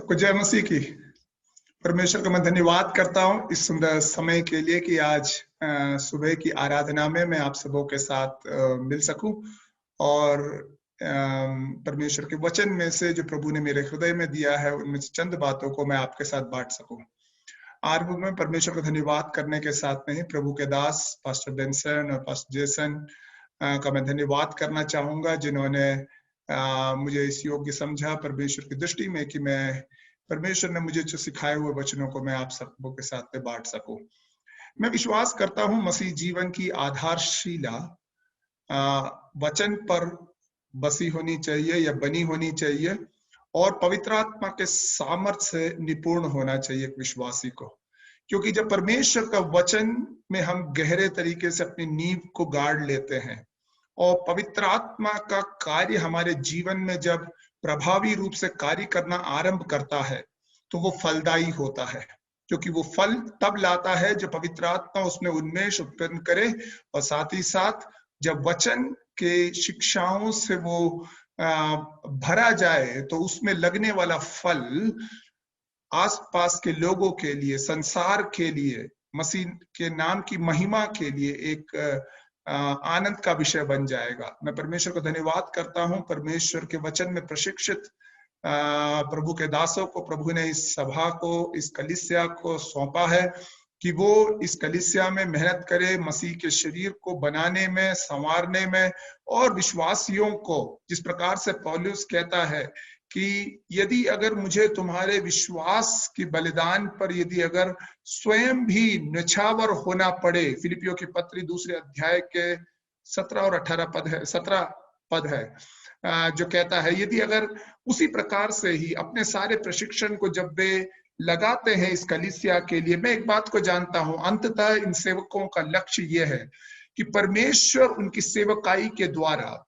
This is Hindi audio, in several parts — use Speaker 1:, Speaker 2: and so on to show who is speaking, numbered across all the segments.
Speaker 1: सबको जय मसीह की। परमेश्वर का मैं धन्यवाद करता हूँ इस सुंदर समय के लिए कि आज सुबह की आराधना में मैं आप सबों के साथ मिल सकूं और परमेश्वर के वचन में से जो प्रभु ने मेरे हृदय में दिया है उनमें से चंद बातों को मैं आपके साथ बांट सकूं। आरंभ में परमेश्वर का धन्यवाद करने के साथ में ही प्रभु के दास पास्टर बेंसन और पास्टर जेसन का मैं धन्यवाद करना चाहूंगा, जिन्होंने मुझे इस योग्य समझा परमेश्वर की दृष्टि में कि मैं परमेश्वर ने मुझे जो सिखाए हुए वचनों को मैं आप सबों के साथ में बांट सकूं। मैं विश्वास करता हूं मसीह जीवन की आधारशिला वचन पर बसी होनी चाहिए या बनी होनी चाहिए और पवित्र आत्मा के सामर्थ्य से निपुण होना चाहिए एक विश्वासी को, क्योंकि जब परमेश्वर का वचन में हम गहरे तरीके से अपनी नींव को गाड़ लेते हैं और पवित्र आत्मा का कार्य हमारे जीवन में जब प्रभावी रूप से कार्य करना आरंभ करता है तो वो फलदायी होता है, क्योंकि वो फल तब लाता है जब पवित्र आत्मा उसमें उन्मेष उत्पन्न करे और साथ ही साथ जब वचन के शिक्षाओं से वो भरा जाए तो उसमें लगने वाला फल आसपास के लोगों के लिए, संसार के लिए, मसीह के नाम की महिमा के लिए एक आनंद का विषय बन जाएगा। मैं परमेश्वर को धन्यवाद करता हूं, परमेश्वर के वचन में प्रशिक्षित प्रभु के दासों को प्रभु ने इस सभा को, इस कलीसिया को सौंपा है कि वो इस कलीसिया में मेहनत करे, मसीह के शरीर को बनाने में, संवारने में और विश्वासियों को, जिस प्रकार से पौलुस कहता है कि यदि अगर मुझे तुम्हारे विश्वास के बलिदान पर यदि अगर स्वयं भी न्यौछावर होना पड़े, फिलिपियों की पत्री 2 अध्याय के 17 और 18 पद है, 17 पद है, जो कहता है यदि अगर उसी प्रकार से ही अपने सारे प्रशिक्षण को जब वे लगाते हैं इस कलीसिया के लिए, मैं एक बात को जानता हूं, अंततः इन सेवकों का लक्ष्य यह है कि परमेश्वर उनकी सेवकाई के द्वारा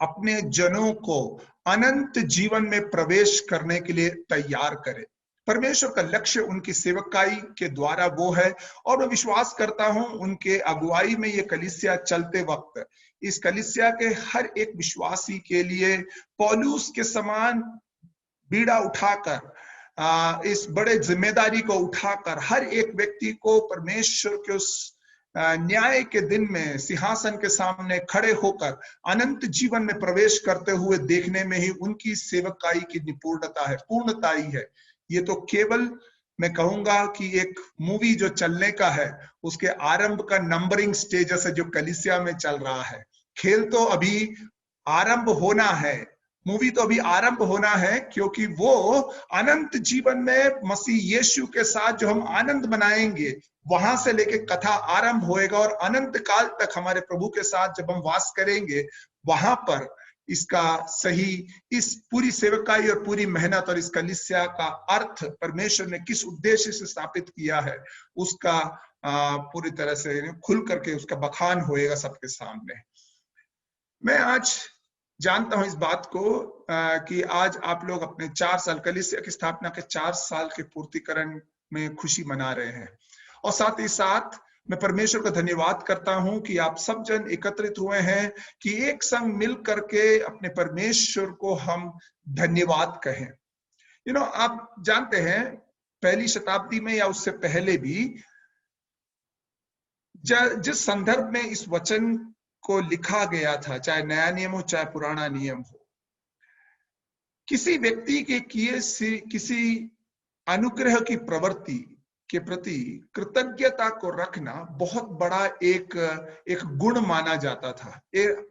Speaker 1: अपने जनों को अनंत जीवन में प्रवेश करने के लिए तैयार करे। परमेश्वर का लक्ष्य उनकी सेवकाई के द्वारा वो है और मैं विश्वास करता हूं उनके अगुवाई में ये कलीसिया चलते वक्त इस कलीसिया के हर एक विश्वासी के लिए पौलुस के समान बीड़ा उठाकर, इस बड़े जिम्मेदारी को उठाकर हर एक व्यक्ति को परमेश्वर के उस न्याय के दिन में सिंहासन के सामने खड़े होकर अनंत जीवन में प्रवेश करते हुए देखने में ही उनकी सेवकाई की निपुणता है, पूर्णताई है। ये तो केवल मैं कहूंगा कि एक मूवी जो चलने का है उसके आरंभ का नंबरिंग स्टेजस है जो कलीसिया में चल रहा है। खेल तो अभी आरंभ होना है, मूवी तो अभी आरंभ होना है, क्योंकि वो अनंत जीवन में मसीह यीशु के साथ जो हम आनंद मनाएंगे वहां से लेके कथा आरंभ होएगा और अनंत काल तक हमारे प्रभु के साथ जब हम वास करेंगे वहां पर इसका सही, इस पूरी सेवकाई और पूरी मेहनत और इस कलीसिया का अर्थ परमेश्वर ने किस उद्देश्य से स्थापित किया है उसका पूरी तरह से खुल करके उसका बखान होएगा सबके सामने। मैं आज जानता हूं इस बात को कि आज आप लोग अपने 4 साल कलीसिया की स्थापना के 4 साल के पूर्तिकरण में खुशी मना रहे हैं और साथ ही साथ मैं परमेश्वर का धन्यवाद करता हूं कि आप सब जन एकत्रित हुए हैं कि एक संग मिल करके अपने परमेश्वर को हम धन्यवाद कहें। आप जानते हैं पहली शताब्दी में या उससे पहले भी जिस संदर्भ में इस वचन को लिखा गया था, चाहे नया नियम हो चाहे पुराना नियम हो, किसी व्यक्ति के किए से किसी अनुग्रह की प्रवृत्ति के प्रति कृतज्ञता को रखना बहुत बड़ा एक गुण माना जाता था।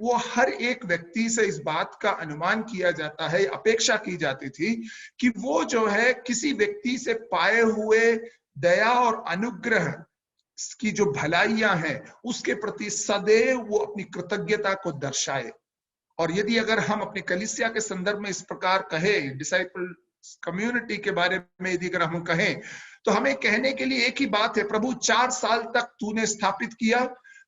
Speaker 1: वो हर एक व्यक्ति से इस बात का अनुमान किया जाता है, अपेक्षा की जाती थी कि वो जो है किसी व्यक्ति से पाए हुए दया और अनुग्रह की जो भलाइयां हैं उसके प्रति सदैव वो अपनी कृतज्ञता को दर्शाए। और यदि अगर हम अपने कलीसिया के संदर्भ में इस प्रकार कहें, डिसाइपल कम्युनिटी के बारे में यदि अगर हम कहें तो हमें कहने के लिए एक ही बात है, प्रभु 4 साल तक तूने स्थापित किया,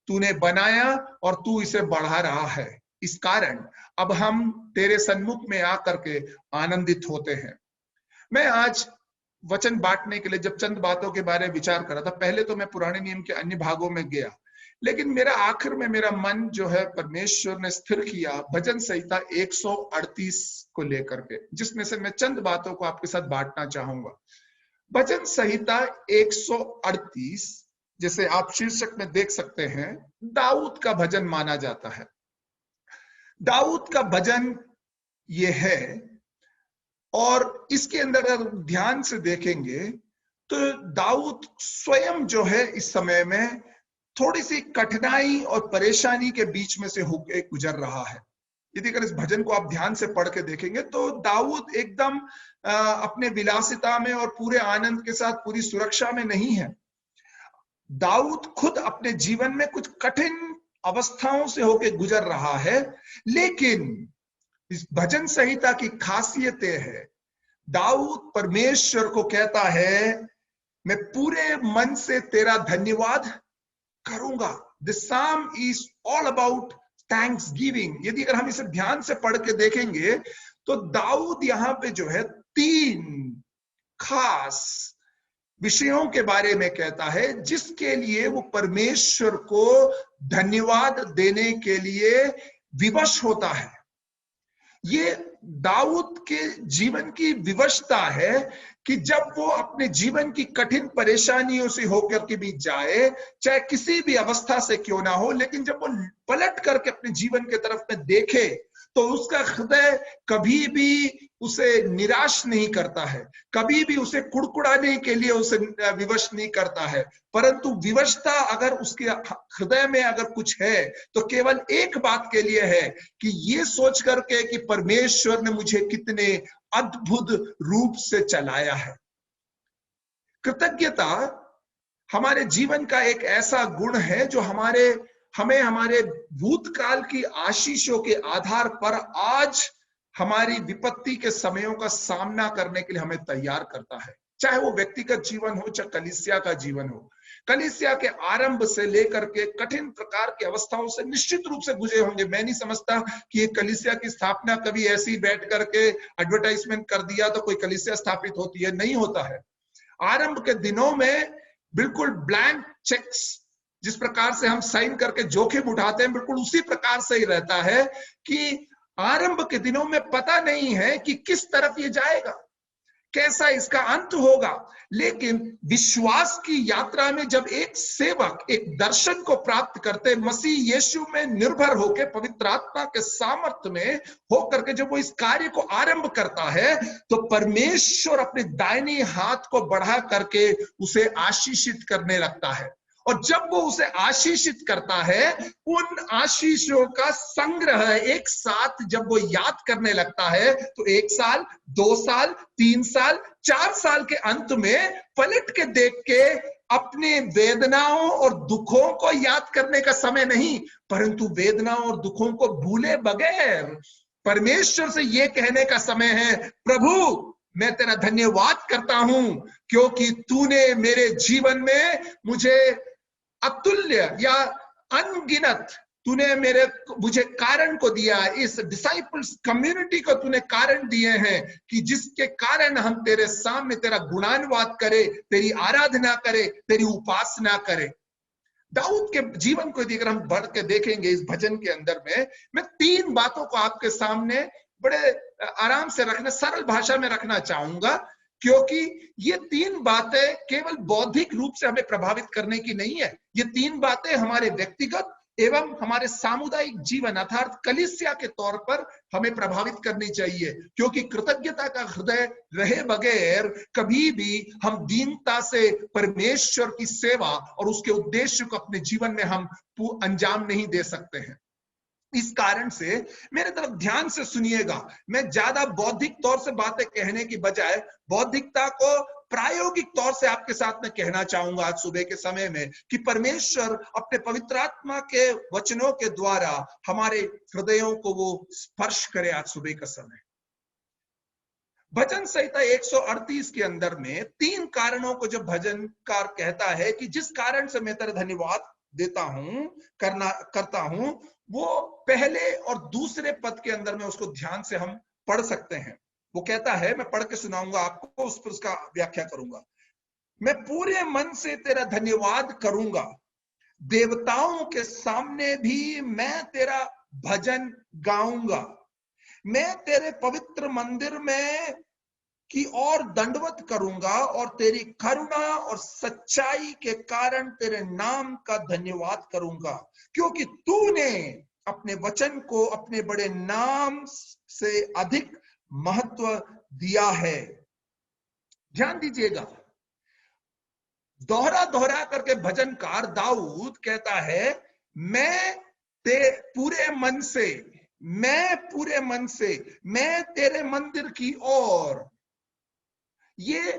Speaker 1: तूने बनाया और तू इसे बढ़ा रहा है। इस कारण अब हम तेरे सन्मुख में आकर के आनंदित होते हैं। मैं आज वचन बांटने के लिए जब चंद बातों के बारे में विचार कर रहा था, पहले तो मैं पुराने नियम के अन्य भागों में गया, लेकिन मेरा आखिर में मेरा मन जो है परमेश्वर ने स्थिर किया भजन संहिता 138 को लेकर के, जिसमें से मैं चंद बातों को आपके साथ बांटना चाहूंगा। भजन संहिता 138, जैसे आप शीर्षक में देख सकते हैं, दाऊद का भजन माना जाता है। दाऊद का भजन ये है, और इसके अंदर अगर ध्यान से देखेंगे तो दाऊद स्वयं जो है इस समय में थोड़ी सी कठिनाई और परेशानी के बीच में से होकर गुजर रहा है। यदि अगर इस भजन को आप ध्यान से पढ़ के देखेंगे तो दाऊद एकदम अपने विलासिता में और पूरे आनंद के साथ पूरी सुरक्षा में नहीं है। दाऊद खुद अपने जीवन में कुछ कठिन अवस्थाओं से होकर गुजर रहा है, लेकिन इस भजन संहिता की खासियत है, दाऊद परमेश्वर को कहता है, मैं पूरे मन से तेरा धन्यवाद करूंगा। This psalm is all about thanksgiving। यदि अगर हम इसे ध्यान से पढ़ के देखेंगे तो दाऊद यहाँ पे जो है 3 खास विषयों के बारे में कहता है, जिसके लिए वो परमेश्वर को धन्यवाद देने के लिए विवश होता है। ये दाऊद के जीवन की विवशता है कि जब वो अपने जीवन की कठिन परेशानियों से होकर के भी जाए, चाहे किसी भी अवस्था से क्यों ना हो, लेकिन जब वो पलट करके अपने जीवन के तरफ में देखे तो उसका हृदय कभी भी उसे निराश नहीं करता है, कभी भी उसे कुड़कुड़ाने के लिए उसे विवश नहीं करता है, परंतु विवशता अगर उसके हृदय में अगर कुछ है तो केवल एक बात के लिए है कि ये सोच करके कि परमेश्वर ने मुझे कितने अद्भुत रूप से चलाया है। कृतज्ञता हमारे जीवन का एक ऐसा गुण है जो हमें हमारे भूतकाल की आशीषों के आधार पर आज हमारी विपत्ति के समयों का सामना करने के लिए हमें तैयार करता है। चाहे वो व्यक्तिगत जीवन हो, चाहे कलीसिया का जीवन हो। कलीसिया के आरंभ से लेकर के कठिन प्रकार की अवस्थाओं से निश्चित रूप से गुजरे होंगे। मैं नहीं समझता कि ये कलीसिया की स्थापना कभी ऐसे ही बैठ करके एडवर्टाइजमेंट कर दिया तो कोई कलीसिया स्थापित होती है, नहीं होता है। आरंभ के दिनों में बिल्कुल ब्लैंक चेक्स जिस प्रकार से हम साइन करके जोखिम उठाते हैं, बिल्कुल उसी प्रकार से ही रहता है कि आरंभ के दिनों में पता नहीं है कि किस तरफ ये जाएगा, कैसा इसका अंत होगा। लेकिन विश्वास की यात्रा में जब एक सेवक एक दर्शन को प्राप्त करते, मसीह यीशु में निर्भर होकर पवित्र आत्मा के सामर्थ्य में होकर के जब वो इस कार्य को आरंभ करता है तो परमेश्वर अपने दाहिने हाथ को बढ़ा करके उसे आशीषित करने लगता है। और जब वो उसे आशीषित करता है, उन आशीषों का संग्रह एक साथ जब वो याद करने लगता है तो 1 साल, 2 साल, 3 साल, 4 साल के अंत में पलट के देख के अपने वेदनाओं और दुखों को याद करने का समय नहीं, परंतु वेदनाओं और दुखों को भूले बगैर परमेश्वर से ये कहने का समय है, प्रभु मैं तेरा धन्यवाद करता हूं क्योंकि तूने मेरे जीवन में मुझे अतुल्य या अनगिनत मुझे कारण को दिया। इस डिसाइपल्स कम्युनिटी को तूने कारण दिए हैं कि जिसके कारण हम तेरे सामने तेरा गुणानुवाद करें, तेरी आराधना करें, तेरी उपासना करें। दाऊद के जीवन को यदि अगर हम बढ़ के देखेंगे इस भजन के अंदर में, मैं 3 बातों को आपके सामने बड़े आराम से रखना, सरल भाषा में रखना चाहूंगा, क्योंकि ये 3 बातें केवल बौद्धिक रूप से हमें प्रभावित करने की नहीं है। ये 3 बातें हमारे व्यक्तिगत एवं हमारे सामुदायिक जीवन अर्थात कलीसिया के तौर पर हमें प्रभावित करनी चाहिए, क्योंकि कृतज्ञता का हृदय रहे बगैर कभी भी हम दीनता से परमेश्वर की सेवा और उसके उद्देश्य को अपने जीवन में हम अंजाम नहीं दे सकते हैं। इस कारण से मेरे तरफ ध्यान से सुनिएगा। मैं ज्यादा बौद्धिक तौर से बातें कहने की बजाय बौद्धिकता को प्रायोगिक तौर से आपके साथ में कहना चाहूंगा आज सुबह के समय में कि परमेश्वर अपने पवित्र आत्मा के वचनों के द्वारा हमारे हृदयों को वो स्पर्श करे आज सुबह का समय। भजन संहिता 138 के अंदर में 3 कारणों को जब भजनकार कहता है कि जिस कारण से मैं तेरा धन्यवाद देता हूं, करता हूं, वो पहले और दूसरे पद के अंदर में उसको ध्यान से हम पढ़ सकते हैं। वो कहता है, मैं पढ़ के सुनाऊंगा आपको, उस पर उसका व्याख्या करूंगा। मैं पूरे मन से तेरा धन्यवाद करूंगा,
Speaker 2: देवताओं के सामने भी मैं तेरा भजन गाऊंगा, मैं तेरे पवित्र मंदिर में की और दंडवत करूंगा और तेरी करुणा और सच्चाई के कारण तेरे नाम का धन्यवाद करूंगा, क्योंकि तूने अपने वचन को अपने बड़े नाम से अधिक महत्व दिया है। ध्यान दीजिएगा, दोहरा दोहरा करके भजनकार दाऊद कहता है, मैं पूरे मन से, मैं पूरे मन से, मैं तेरे मंदिर की ओर। ये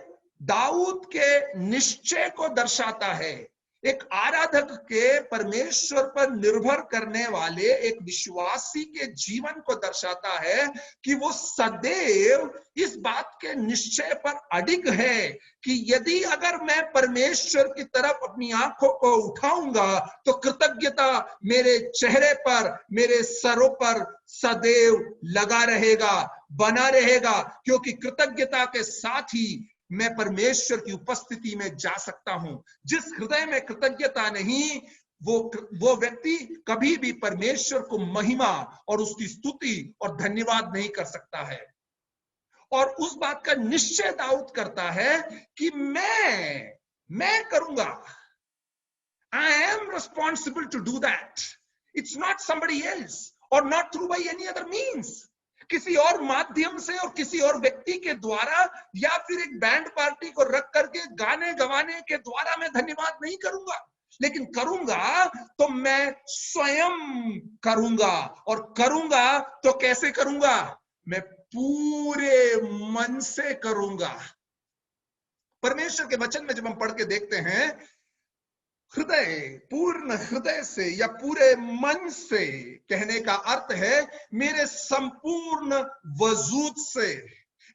Speaker 2: दाऊद के निश्चय को दर्शाता है, एक आराधक के परमेश्वर पर निर्भर करने वाले एक विश्वासी के जीवन को दर्शाता है कि वो सदैव इस बात के निश्चय पर अडिग है कि यदि अगर मैं परमेश्वर की तरफ अपनी आंखों को उठाऊंगा तो कृतज्ञता मेरे चेहरे पर, मेरे सरों पर सदैव लगा रहेगा, बना रहेगा, क्योंकि कृतज्ञता के साथ ही मैं परमेश्वर की उपस्थिति में जा सकता हूं। जिस हृदय में कृतज्ञता नहीं, वो व्यक्ति कभी भी परमेश्वर को महिमा और उसकी स्तुति और धन्यवाद नहीं कर सकता है। और उस बात का निश्चय दाऊद करता है कि मैं करूंगा। I am responsible to do that. It's not somebody else or not through by any other means. किसी और माध्यम से और किसी और व्यक्ति के द्वारा या फिर एक बैंड पार्टी को रख करके गाने गवाने के द्वारा मैं धन्यवाद नहीं करूंगा, लेकिन करूंगा तो मैं स्वयं करूंगा। और करूंगा तो कैसे करूंगा? मैं पूरे मन से करूंगा। परमेश्वर के वचन में जब हम पढ़ के देखते हैं, हृदय, पूर्ण हृदय से या पूरे मन से कहने का अर्थ है मेरे संपूर्ण वजूद से,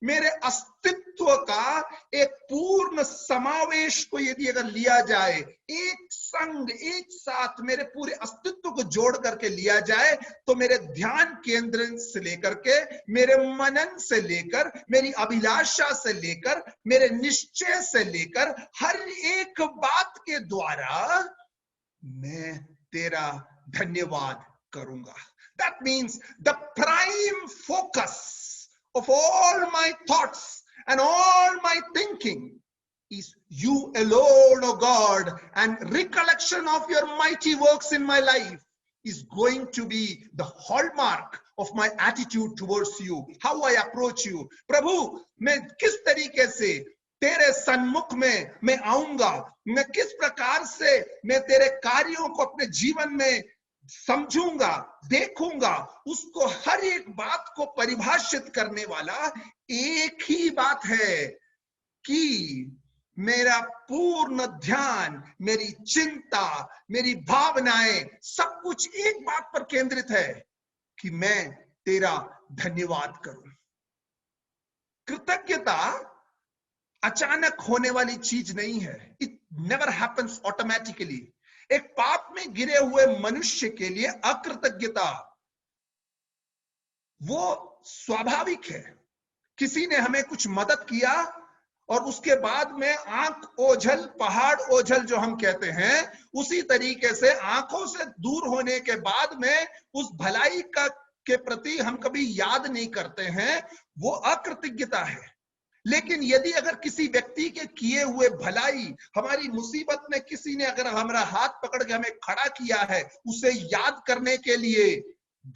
Speaker 2: मेरे अस्तित्व का एक पूर्ण समावेश को यदि अगर लिया जाए, एक संग, एक साथ मेरे पूरे अस्तित्व को जोड़ करके लिया जाए, तो मेरे ध्यान केंद्र से लेकर के, मेरे मनन से लेकर, मेरी अभिलाषा से लेकर, मेरे निश्चय से लेकर, हर एक बात के द्वारा मैं तेरा धन्यवाद करूंगा। That means the prime focus of all my thoughts and all my thinking is you alone, O God, and recollection of your mighty works in my life is going to be the hallmark of my attitude towards you, how I approach you. प्रभु, मैं किस तरीके से तेरे सन्मुख में मैं आऊंगा, मैं किस प्रकार से मैं तेरे कार्यों को अपने जीवन में समझूंगा, देखूंगा, उसको हर एक बात को परिभाषित करने वाला एक ही बात है कि मेरा पूर्ण ध्यान, मेरी चिंता, मेरी भावनाएं, सब कुछ एक बात पर केंद्रित है कि मैं तेरा धन्यवाद करूं। कृतज्ञता अचानक होने वाली चीज नहीं है। It never happens automatically. एक पाप में गिरे हुए मनुष्य के लिए अकृतज्ञता वो स्वाभाविक है। किसी ने हमें कुछ मदद किया और उसके बाद में आंख ओझल, पहाड़ ओझल जो हम कहते हैं, उसी तरीके से आंखों से दूर होने के बाद में उस भलाई का के प्रति हम कभी याद नहीं करते हैं, वो अकृतज्ञता है। लेकिन यदि अगर किसी व्यक्ति के किए हुए भलाई, हमारी मुसीबत में किसी ने अगर हमारा हाथ पकड़ के हमें खड़ा किया है, उसे याद करने के लिए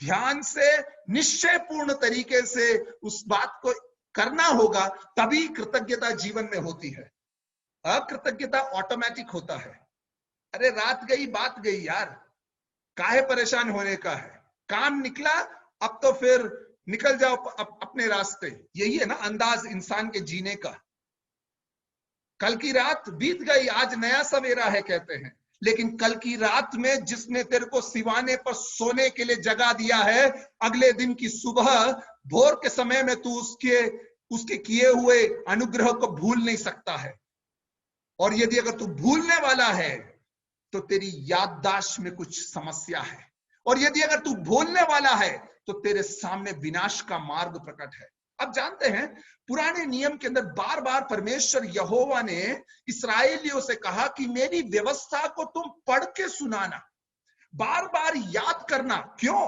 Speaker 2: ध्यान से, निश्चय पूर्ण तरीके से उस बात को करना होगा, तभी कृतज्ञता जीवन में होती है। अकृतज्ञता ऑटोमेटिक होता है। अरे रात गई बात गई यार, काहे परेशान होने का है, काम निकला अब तो फिर निकल जाओ अपने रास्ते। यही है ना अंदाज इंसान के जीने का। कल की रात बीत गई, आज नया सवेरा है कहते हैं, लेकिन कल की रात में जिसने तेरे को सिवाने पर सोने के लिए जगा दिया है, अगले दिन की सुबह भोर के समय में तू उसके किए हुए अनुग्रह को भूल नहीं सकता है। और यदि अगर तू भूलने वाला है तो तेरी याददाश्त में कुछ समस्या है, और यदि अगर तू भूलने वाला है तो तेरे सामने विनाश का मार्ग प्रकट है। आप जानते हैं पुराने नियम के अंदर बार बार परमेश्वर यहोवा ने इस्राएलियों से कहा कि मेरी व्यवस्था को तुम पढ़ के सुनाना, बार बार याद करना। क्यों?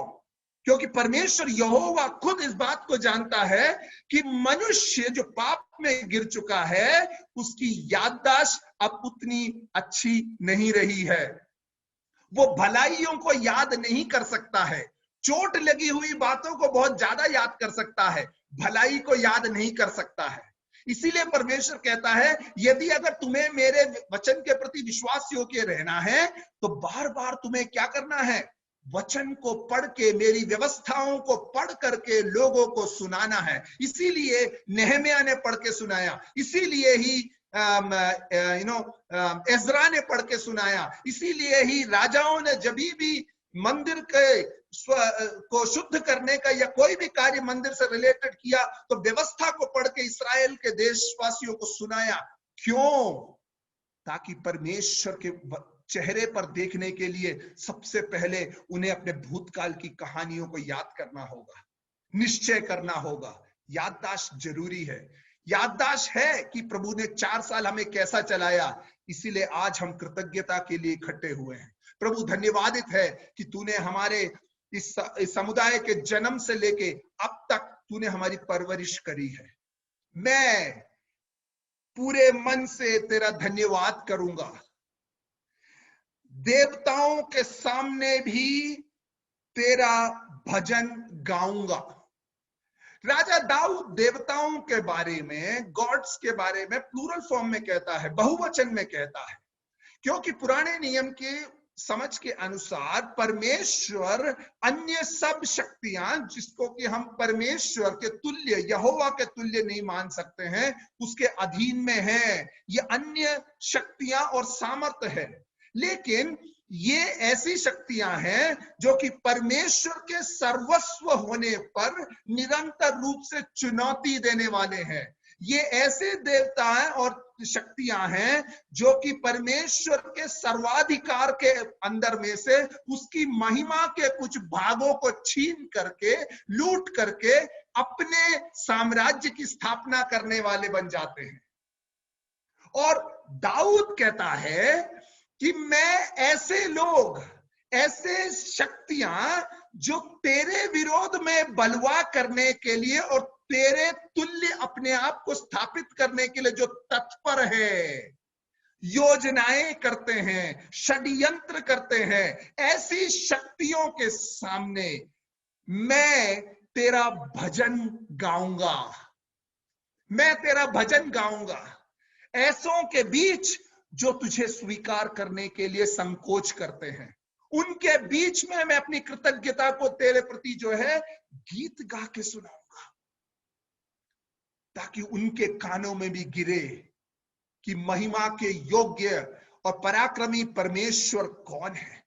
Speaker 2: क्योंकि परमेश्वर यहोवा खुद इस बात को जानता है कि मनुष्य जो पाप में गिर चुका है उसकी याददाश्त अब उतनी अच्छी नहीं रही है। वो भलाइयों को याद नहीं कर सकता है, चोट लगी हुई बातों को बहुत ज्यादा याद कर सकता है, भलाई को याद नहीं कर सकता है। इसीलिए परमेश्वर कहता है यदि अगर तुम्हें मेरे वचन के प्रति विश्वास योग्य रहना है तो बार बार तुम्हें क्या करना है? वचन को पढ़ के, मेरी व्यवस्थाओं को पढ़ करके लोगों को सुनाना है। इसीलिए नेहम्याह ने पढ़ के सुनाया, इसीलिए ही एजरा ने पढ़ के सुनाया, इसीलिए ही राजाओं ने जब भी मंदिर के को शुद्ध करने का या कोई भी कार्य मंदिर से रिलेटेड किया तो व्यवस्था को पढ़ के इस्राएल के देशवासियों को सुनाया। क्यों? ताकि परमेश्वर के चेहरे पर देखने के लिए सबसे पहले उन्हें अपने भूतकाल की कहानियों को याद करना होगा, निश्चय करना होगा। याददाश्त जरूरी है। याददाश्त है कि प्रभु ने 4 साल हमें कैसा चलाया, इसीलिए आज हम कृतज्ञता के लिए इकट्ठे हुए हैं। प्रभु धन्यवादित है कि तूने हमारे इस समुदाय के जन्म से लेके अब तक तूने हमारी परवरिश करी है। मैं पूरे मन से तेरा धन्यवाद करूंगा, देवताओं के सामने भी तेरा भजन गाऊंगा। राजा दाऊद देवताओं के बारे में, गॉड्स के बारे में प्लूरल फॉर्म में कहता है, बहुवचन में कहता है, क्योंकि पुराने नियम के समझ के अनुसार परमेश्वर अन्य सब शक्तियां जिसको कि हम परमेश्वर के तुल्य, यहोवा के तुल्य नहीं मान सकते हैं, उसके अधीन में है। ये अन्य शक्तियां और सामर्थ्य है, लेकिन ये ऐसी शक्तियां हैं जो कि परमेश्वर के सर्वस्व होने पर निरंतर रूप से चुनौती देने वाले हैं। ये ऐसे देवताएं और शक्तियां हैं जो कि परमेश्वर के सर्वाधिकार के अंदर में से उसकी महिमा के कुछ भागों को छीन करके, लूट करके अपने साम्राज्य की स्थापना करने वाले बन जाते हैं। और दाऊद कहता है कि मैं ऐसे लोग, ऐसे शक्तियां जो तेरे विरोध में बलवा करने के लिए और तेरे तुल्य अपने आप को स्थापित करने के लिए जो तत्पर है, योजनाएं करते हैं, षड्यंत्र करते हैं, ऐसी शक्तियों के सामने मैं तेरा भजन गाऊंगा, मैं तेरा भजन गाऊंगा। ऐसों के बीच जो तुझे स्वीकार करने के लिए संकोच करते हैं, उनके बीच में मैं अपनी कृतज्ञता को तेरे प्रति जो है गीत गा के सुनाऊंगा, ताकि उनके कानों में भी गिरे कि महिमा के योग्य और पराक्रमी परमेश्वर कौन है।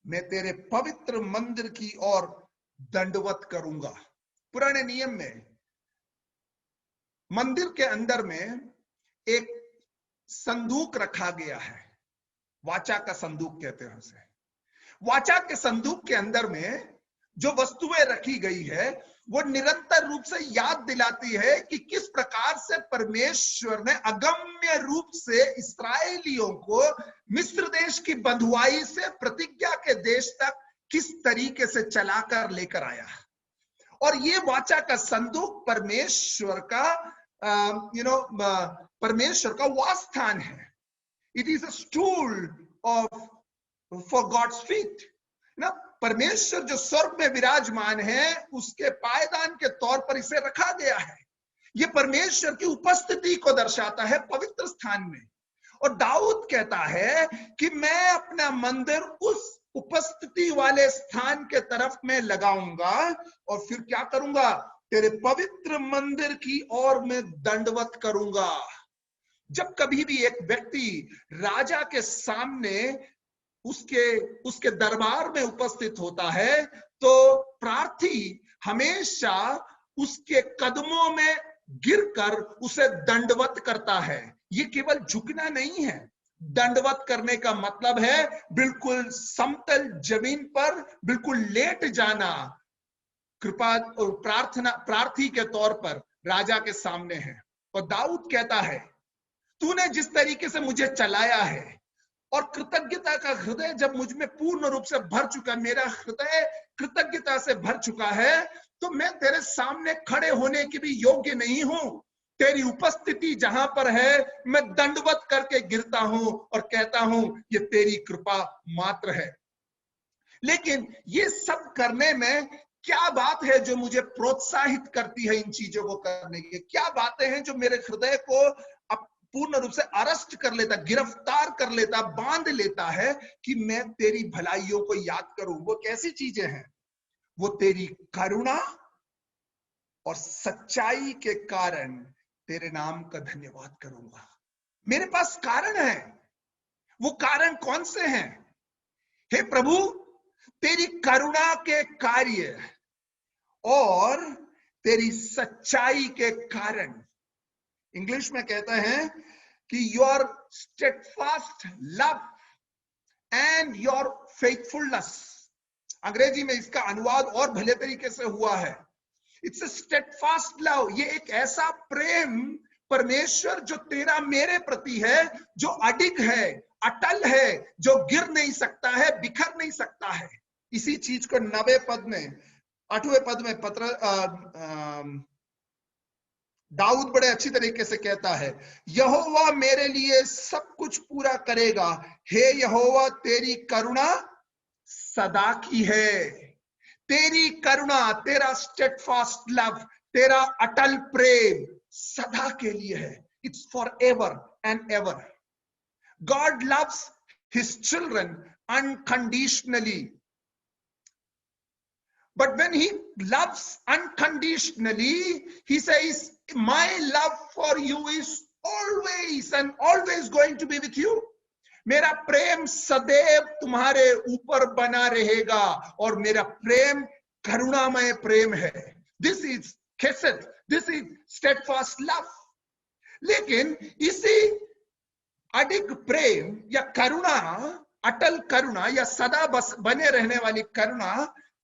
Speaker 2: मैं तेरे पवित्र मंदिर की ओर दंडवत करूंगा। पुराने नियम में मंदिर के अंदर में एक संदूक रखा गया है, वाचा का संदूक कहते हैं उसे। वाचा के संदूक के अंदर में जो वस्तुएं रखी गई है वो निरंतर रूप से याद दिलाती है कि किस प्रकार से परमेश्वर ने अगम्य रूप से इस्राएलियों को मिस्र देश की बंधुआई से प्रतिज्ञा के देश तक किस तरीके से चलाकर लेकर आया। और ये वाचा का संदूक परमेश्वर का परमेश्वर का वास स्थान है। It is a stool for God's feet ना। परमेश्वर जो स्वर्ग में विराजमान है उसके पायदान के तौर पर इसे रखा गया है। ये परमेश्वर की उपस्थिति को दर्शाता है पवित्र स्थान में। और दाऊद कहता है कि मैं अपना मंदिर उस उपस्थिति वाले स्थान के तरफ में लगाऊंगा और फिर क्या करूंगा, तेरे पवित्र मंदिर की ओर मैं दंडवत करूंगा। जब कभी भी एक व्यक्ति राजा के सामने उसके दरबार में उपस्थित होता है तो प्रार्थी हमेशा उसके कदमों में गिरकर उसे दंडवत करता है। ये केवल झुकना नहीं है, दंडवत करने का मतलब है बिल्कुल समतल जमीन पर बिल्कुल लेट जाना, कृपा और प्रार्थी के तौर पर राजा के सामने है। और दाऊद कहता है, तूने जिस तरीके से मुझे चलाया है, और कृतज्ञता का हृदय जब मुझ में पूर्ण रूप से भर चुका, मेरा हृदय कृतज्ञता से भर चुका है, तो मैं तेरे सामने खड़े होने के भी योग्य नहीं हूं। तेरी उपस्थिति जहां पर है, मैं दंडवत करके गिरता हूं और कहता हूं, ये तेरी कृपा मात्र है। लेकिन ये सब करने में क्या बात है जो मुझे प्रोत्साहित करती है इन चीजों को करने की? क्या बातें हैं जो मेरे हृदय को पूर्ण रूप से अरेस्ट कर लेता, गिरफ्तार कर लेता, बांध लेता है कि मैं तेरी भलाइयों को याद करूं? वो कैसी चीजें हैं? वो तेरी करुणा और सच्चाई के कारण तेरे नाम का धन्यवाद करूंगा। मेरे पास कारण है। वो कारण कौन से हैं? हे प्रभु, तेरी करुणा के कार्य और तेरी सच्चाई के कारण। इंग्लिश में कहते हैं कि your steadfast love and your faithfulness. अंग्रेजी में इसका अनुवाद और भले तरीके से हुआ है, इट्स अ स्टेडफास्ट लव। ये एक ऐसा प्रेम परमेश्वर जो तेरा मेरे प्रति है, जो अडिग है, अटल है, जो गिर नहीं सकता है, बिखर नहीं सकता है। इसी चीज को 9वें पद में, 8वें पद में दाऊद बड़े अच्छी तरीके से कहता है, यहोवा मेरे लिए सब कुछ पूरा करेगा। हे यहोवा, तेरी करुणा सदा की है। तेरी करुणा, तेरा स्टेडफास्ट लव, तेरा अटल प्रेम सदा के लिए है। It's for ever and ever. God loves his children unconditionally. But when he loves unconditionally, he says, my love for you is always and always going to be with you. मेरा प्रेम सदैव तुम्हारे ऊपर बना रहेगा और मेरा प्रेम करुणामय प्रेम है। This is chesed, this is steadfast love. लेकिन इसी अडिग प्रेम या करुणा, अटल करुणा या सदा बस बने रहने वाली करुणा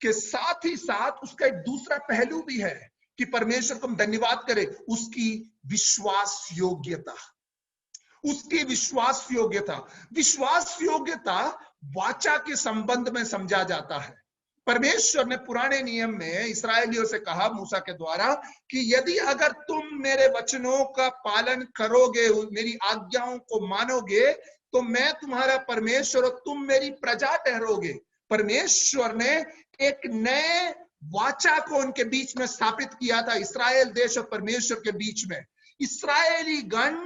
Speaker 2: के साथ ही साथ उसका एक दूसरा पहलू भी है कि परमेश्वर को हम धन्यवाद करें, उसकी विश्वास योग्यता। उसकी विश्वास योग्यता, विश्वास योग्यता वाचा के संबंध में समझा जाता है। परमेश्वर ने पुराने नियम में इस्राएलियों से कहा मूसा के द्वारा कि यदि अगर तुम मेरे वचनों का पालन करोगे, मेरी आज्ञाओं को मानोगे, तो मैं तुम्हारा परमेश्वर और तुम मेरी प्रजा ठहरोगे। परमेश्वर ने एक नए वाचा को उनके बीच में स्थापित किया था, इस्राएल देश और परमेश्वर के बीच में। इस्राएली गण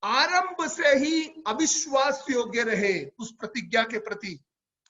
Speaker 2: आरंभ से ही अविश्वास योग्य रहे उस प्रतिज्ञा के प्रति,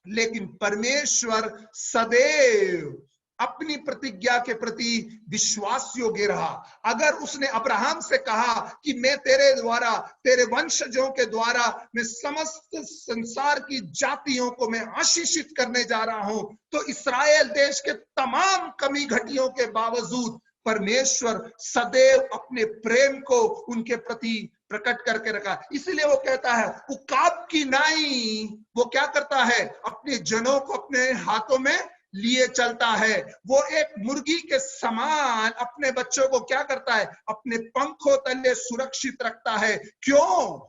Speaker 2: लेकिन परमेश्वर सदैव अपनी प्रतिज्ञा के प्रति विश्वास योग्य रहा। अगर उसने अब्राहम से कहा कि मैं तेरे द्वारा, तेरे वंशजों के द्वारा मैं समस्त संसार की जातियों को मैं आशीषित करने जा रहा हूं, तो इस्राएल देश के तमाम कमी घटियों के बावजूद परमेश्वर सदैव अपने प्रेम को उनके प्रति प्रकट करके रखा। इसलिए वो कहता है, उकाब की नाई वो क्या करता है, अपने जनों को अपने हाथों में लिए चलता है। वो एक मुर्गी के समान अपने बच्चों को क्या करता है, अपने पंखों तले सुरक्षित रखता है। क्यों?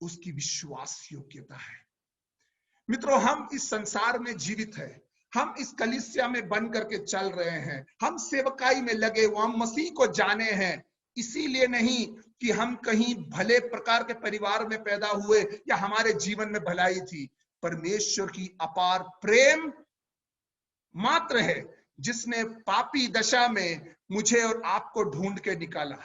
Speaker 2: उसकी विश्वास योग्यता है। मित्रों, हम इस संसार में जीवित है, हम इस कलीसिया में बन करके चल रहे हैं, हम सेवकाई में लगे हुए, हम मसीह को जाने हैं, इसीलिए नहीं कि हम कहीं भले प्रकार के परिवार में पैदा हुए या हमारे जीवन में भलाई थी। परमेश्वर की अपार प्रेम मात्र है जिसने पापी दशा में मुझे और आपको ढूंढ के निकाला,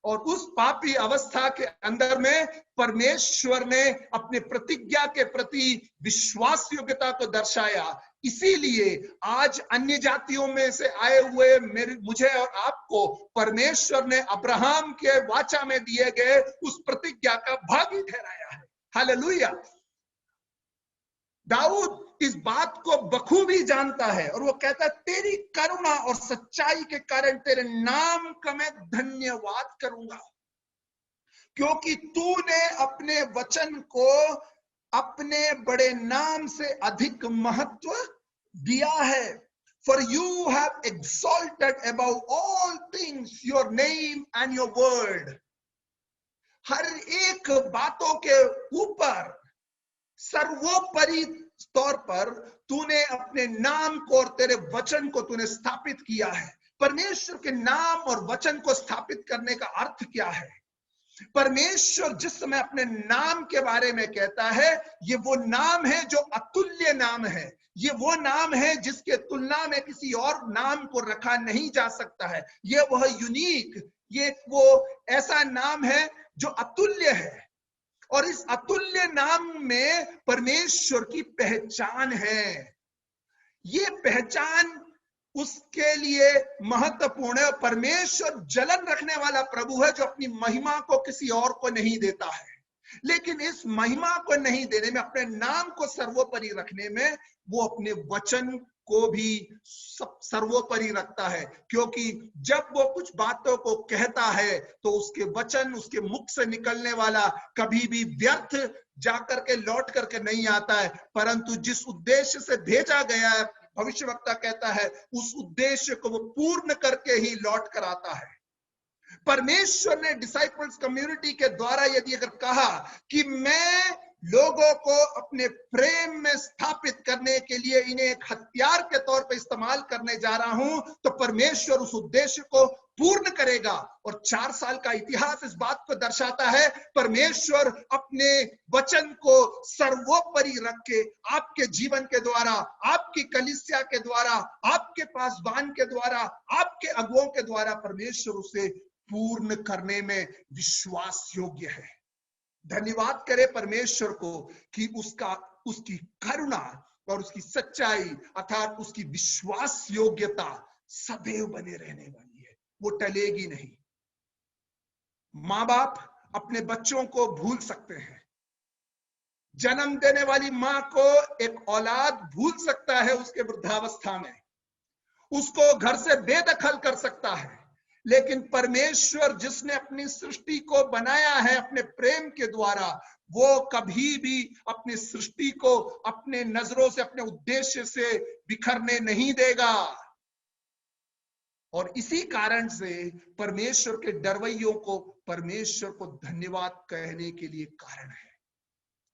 Speaker 2: और उस पापी अवस्था के अंदर में परमेश्वर ने अपने प्रतिज्ञा के प्रति विश्वास योग्यता को दर्शाया। इसीलिए आज अन्य जातियों में से आए हुए मुझे और आपको परमेश्वर ने अब्राहम के वाचा में दिए गए उस प्रतिज्ञा का भागी ठहराया है। हालेलुया। दाऊद इस बात को बखूबी जानता है और वो कहता है, तेरी करुणा और सच्चाई के कारण तेरे नाम का मैं धन्यवाद करूंगा, क्योंकि तूने अपने वचन को अपने बड़े नाम से अधिक महत्व दिया है। For you have exalted above all things your name and your word. हर एक बातों के ऊपर सर्वोपरि तौर पर तूने अपने नाम को और तेरे वचन को तूने स्थापित किया है। परमेश्वर के नाम और वचन को स्थापित करने का अर्थ क्या है? परमेश्वर जिस समय अपने नाम के बारे में कहता है, ये वो नाम है जो अतुल्य नाम है। ये वो नाम है जिसके तुलना में किसी और नाम को रखा नहीं जा सकता है। ये वह यूनिक, ये वो ऐसा नाम है जो अतुल्य है। और इस अतुल्य नाम में परमेश्वर की पहचान है। ये पहचान उसके लिए महत्वपूर्ण है। परमेश्वर जलन रखने वाला प्रभु है जो अपनी महिमा को किसी और को नहीं देता है। लेकिन इस महिमा को नहीं देने में, अपने नाम को सर्वोपरि रखने में, वो अपने वचन को भी सर्वोपरि रखता है। क्योंकि जब वो कुछ बातों को कहता है तो उसके वचन, उसके मुख से निकलने वाला कभी भी व्यर्थ जाकर के लौट करके नहीं आता है, परंतु जिस उद्देश्य से भेजा गया है, भविष्यवक्ता कहता है, उस उद्देश्य को वो पूर्ण करके ही लौट कर आता है। परमेश्वर ने डिसाइपल्स कम्युनिटी के द्वारा यदि अगर कहा कि मैं लोगों को अपने प्रेम में स्थापित करने के लिए इन्हें एक हथियार के तौर पर इस्तेमाल करने जा रहा हूं, तो परमेश्वर उस उद्देश्य को पूर्ण करेगा। और 4 साल का इतिहास इस बात को दर्शाता है, परमेश्वर अपने वचन को सर्वोपरि रख के आपके जीवन के द्वारा, आपकी कलीसिया के द्वारा, आपके पासवान के द्वारा, आपके अगुओं के द्वारा परमेश्वर उसे पूर्ण करने में विश्वास योग्य है। धन्यवाद करे परमेश्वर को कि उसकी करुणा और उसकी सच्चाई अर्थात उसकी विश्वास योग्यता सदैव बने रहने वाली है, वो टलेगी नहीं। माँ बाप अपने बच्चों को भूल सकते हैं, जन्म देने वाली माँ को एक औलाद भूल सकता है उसके वृद्धावस्था में, उसको घर से बेदखल कर सकता है, लेकिन परमेश्वर जिसने अपनी सृष्टि को बनाया है अपने प्रेम के द्वारा, वो कभी भी अपनी सृष्टि को अपने नजरों से, अपने उद्देश्य से बिखरने नहीं देगा। और इसी कारण से परमेश्वर के डरवैयों को परमेश्वर को धन्यवाद कहने के लिए कारण है।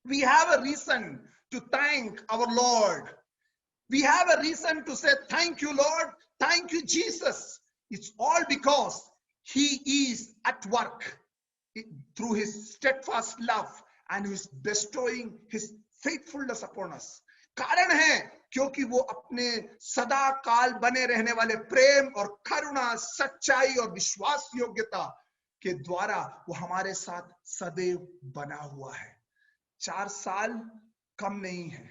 Speaker 2: We have a reason to thank our Lord. We have a reason to say thank you Lord, thank you Jesus. It's all because he is at work through his steadfast love and he is bestowing his faithfulness upon us. कारण है क्योंकि वो अपने सदा काल बने रहने वाले प्रेम और करुणा, सच्चाई और विश्वास योग्यता के द्वारा वो हमारे साथ सदैव बना हुआ है। 4 साल कम नहीं है,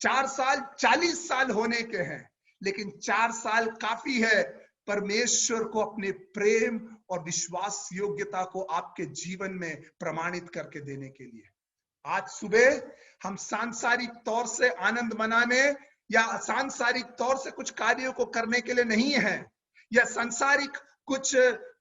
Speaker 2: 4 साल 40 साल होने के हैं, लेकिन 4 साल काफी है परमेश्वर को अपने प्रेम और विश्वास योग्यता को आपके जीवन में प्रमाणित करके देने के लिए। आज सुबह हम सांसारिक तौर से आनंद मनाने या सांसारिक तौर से कुछ कार्यों को करने के लिए नहीं है, या सांसारिक कुछ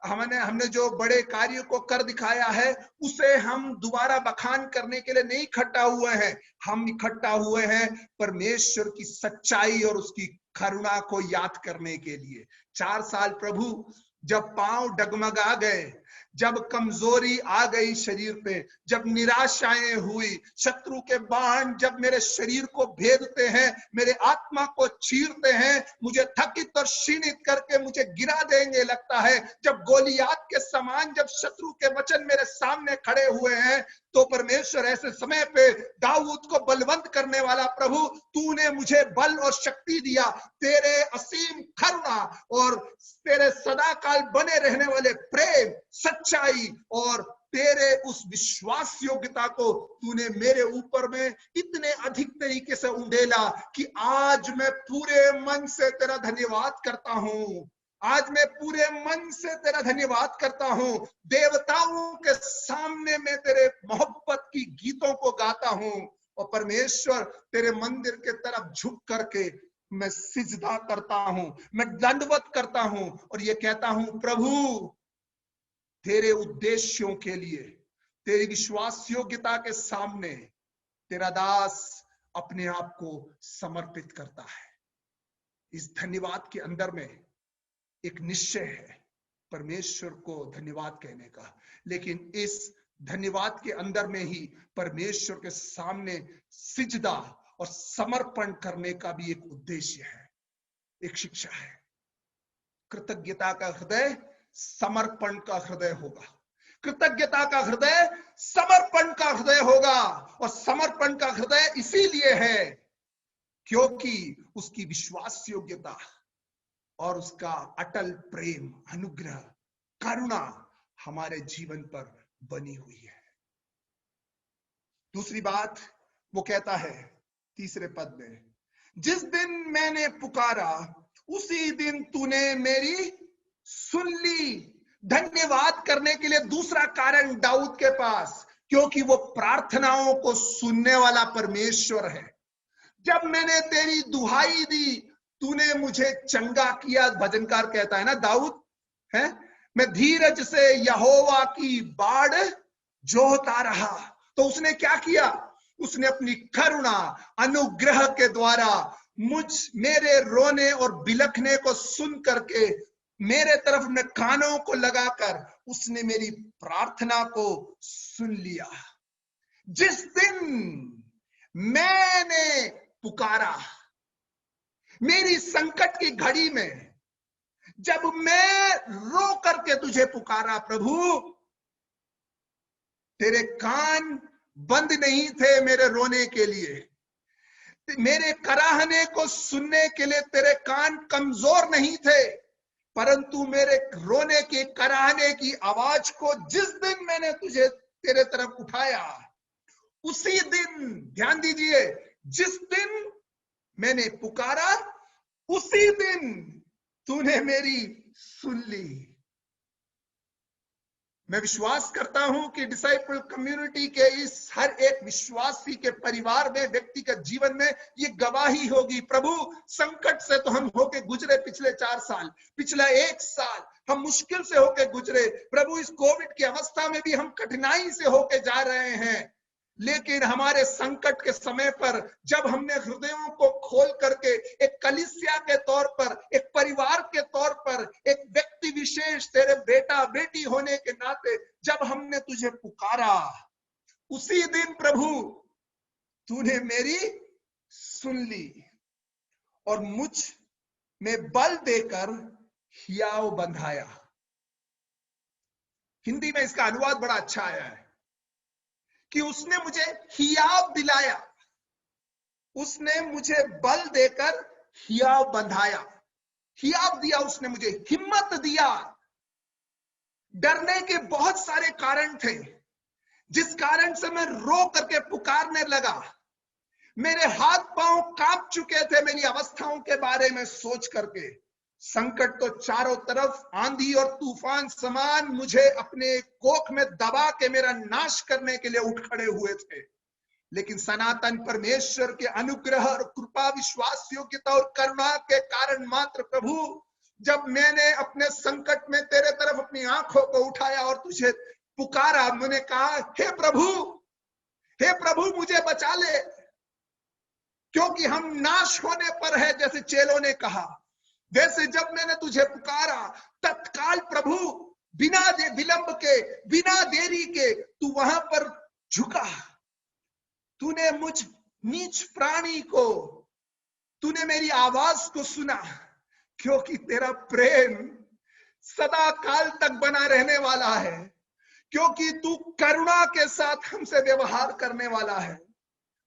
Speaker 2: हमने जो बड़े कार्यों को कर दिखाया है उसे हम दोबारा बखान करने के लिए नहीं इकट्ठा हुए हैं। हम इकट्ठा हुए हैं परमेश्वर की सच्चाई और उसकी करुणा को याद करने के लिए। 4 साल प्रभु, जब पांव डगमगा गए, जब कमजोरी आ गई शरीर पे, जब निराशाएं हुई, शत्रु के बाण जब मेरे शरीर को भेदते हैं, मेरे आत्मा को चीरते हैं, मुझे थकित और क्षीणित करके मुझे गिरा देंगे लगता है, जब गोलियात के समान जब शत्रु के वचन मेरे सामने खड़े हुए हैं, तो परमेश्वर ऐसे समय पे दाऊद को बलवंत करने वाला प्रभु, तूने मुझे बल और शक्ति दिया, तेरे असीम करुणा और तेरे सदाकाल बने रहने वाले प्रेम, सच्चाई और तेरे उस विश्वास योग्यता को तूने मेरे ऊपर में इतने अधिक तरीके से उंडेला कि आज मैं पूरे मन से तेरा धन्यवाद करता हूं। आज मैं पूरे मन से तेरा धन्यवाद करता हूं। देवताओं के सामने मैं तेरे मोहब्बत की गीतों को गाता हूं और परमेश्वर तेरे मंदिर के तरफ झुक करके मैं सिजदा करता हूं, मैं दंडवत करता हूं और ये कहता हूं प्रभु तेरे उद्देश्यों के लिए, तेरी विश्वास योग्यता के सामने तेरा दास अपने आप को समर्पित करता है। इस धन्यवाद के अंदर में एक निश्चय है परमेश्वर को धन्यवाद कहने का, लेकिन इस धन्यवाद के अंदर में ही परमेश्वर के सामने सिजदा और समर्पण करने का भी एक उद्देश्य है, एक शिक्षा है। कृतज्ञता का हृदय समर्पण का हृदय होगा, कृतज्ञता का हृदय समर्पण का हृदय होगा। और समर्पण का हृदय इसीलिए है क्योंकि उसकी विश्वास योग्यता और उसका अटल प्रेम, अनुग्रह, करुणा हमारे जीवन पर बनी हुई है। दूसरी बात वो कहता है तीसरे पद में, जिस दिन मैंने पुकारा उसी दिन तूने मेरी सुन ली। धन्यवाद करने के लिए दूसरा कारण दाऊद के पास, क्योंकि वो प्रार्थनाओं को सुनने वाला परमेश्वर है। जब मैंने तेरी दुहाई दी तूने मुझे चंगा किया। भजनकार कहता है ना दाऊद, है मैं धीरज से यहोवा की बाड़ जोहता रहा। तो उसने क्या किया? उसने अपनी करुणा अनुग्रह के द्वारा मेरे रोने और बिलखने को सुन करके मेरे तरफ में कानों को लगाकर उसने मेरी प्रार्थना को सुन लिया। जिस दिन मैंने पुकारा, मेरी संकट की घड़ी में जब मैं रो करके तुझे पुकारा प्रभु, तेरे कान बंद नहीं थे मेरे रोने के लिए, मेरे कराहने को सुनने के लिए तेरे कान कमजोर नहीं थे, परंतु मेरे रोने की कराहने की आवाज को जिस दिन मैंने तुझे तेरे तरफ उठाया, उसी दिन, ध्यान दीजिए, जिस दिन मैंने पुकारा उसी दिन तूने मेरी सुन ली। मैं विश्वास करता हूं कि डिसाइपल कम्युनिटी के इस हर एक विश्वासी के परिवार में, व्यक्तिगत जीवन में ये गवाही होगी। प्रभु, संकट से तो हम होके गुजरे, पिछले 4 साल, पिछला 1 साल हम मुश्किल से होके गुजरे। प्रभु, इस कोविड की अवस्था में भी हम कठिनाई से होके जा रहे हैं, लेकिन हमारे संकट के समय पर जब हमने हृदयों को खोल करके एक कलीसिया के तौर पर, एक परिवार के तौर पर, एक व्यक्ति विशेष तेरे बेटा बेटी होने के नाते जब हमने तुझे पुकारा, उसी दिन प्रभु तूने मेरी सुन ली और मुझ में बल देकर हियाव बंधाया। हिंदी में इसका अनुवाद बड़ा अच्छा आया है कि उसने मुझे हियाव दिलाया, उसने मुझे बल देकर हियाव बंधाया। हियाव दिया उसने मुझे, हिम्मत दिया। डरने के बहुत सारे कारण थे जिस कारण से मैं रो करके पुकारने लगा। मेरे हाथ पांव कांप चुके थे मेरी अवस्थाओं के बारे में सोच करके। संकट तो चारों तरफ आंधी और तूफान समान मुझे अपने कोख में दबा के मेरा नाश करने के लिए उठ खड़े हुए थे, लेकिन सनातन परमेश्वर के अनुग्रह और कृपा, विश्वास योग्यता और करुणा के कारण मात्र प्रभु, जब मैंने अपने संकट में तेरे तरफ अपनी आंखों को उठाया और तुझे पुकारा, मैंने कहा हे प्रभु मुझे बचा ले, क्योंकि हम नाश होने पर है, जैसे चेलों ने कहा। वैसे जब मैंने तुझे पुकारा, तत्काल प्रभु बिना विलंब के, बिना देरी के तू वहां पर झुका। तूने मुझ नीच प्राणी को, तूने मेरी आवाज को सुना, क्योंकि तेरा प्रेम सदा काल तक बना रहने वाला है, क्योंकि तू करुणा के साथ हमसे व्यवहार करने वाला है,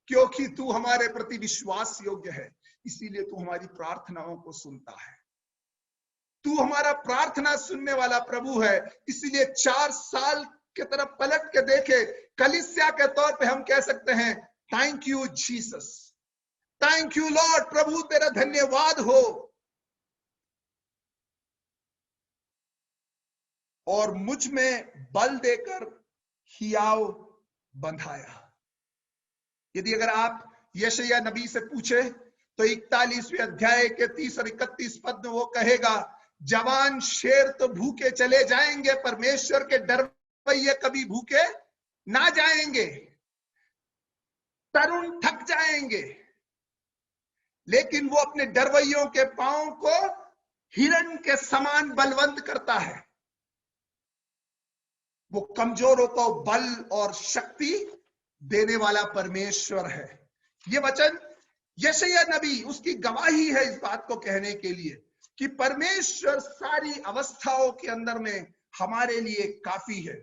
Speaker 2: क्योंकि तू हमारे प्रति विश्वास योग्य है, इसीलिए तू हमारी प्रार्थनाओं को सुनता है। तू हमारा प्रार्थना सुनने वाला प्रभु है। इसीलिए 4 साल के तरफ पलट के देखे, कलीसिया के तौर पे हम कह सकते हैं thank you Jesus, thank you Lord. प्रभु तेरा धन्यवाद हो। और मुझ में बल देकर हियाव बंधाया। यदि अगर आप यशायाह नबी से पूछे तो 41वें अध्याय के 30 और 31 पद में वो कहेगा, जवान शेर तो भूखे चले जाएंगे, परमेश्वर के डरवैये कभी भूखे ना जाएंगे। तरुण थक जाएंगे, लेकिन वो अपने डरवैयों के पांव को हिरण के समान बलवंत करता है। वो कमजोरों को बल और शक्ति देने वाला परमेश्वर है। ये वचन यशायाह नबी उसकी गवाही है इस बात को कहने के लिए कि परमेश्वर सारी अवस्थाओं के अंदर में हमारे लिए काफी है।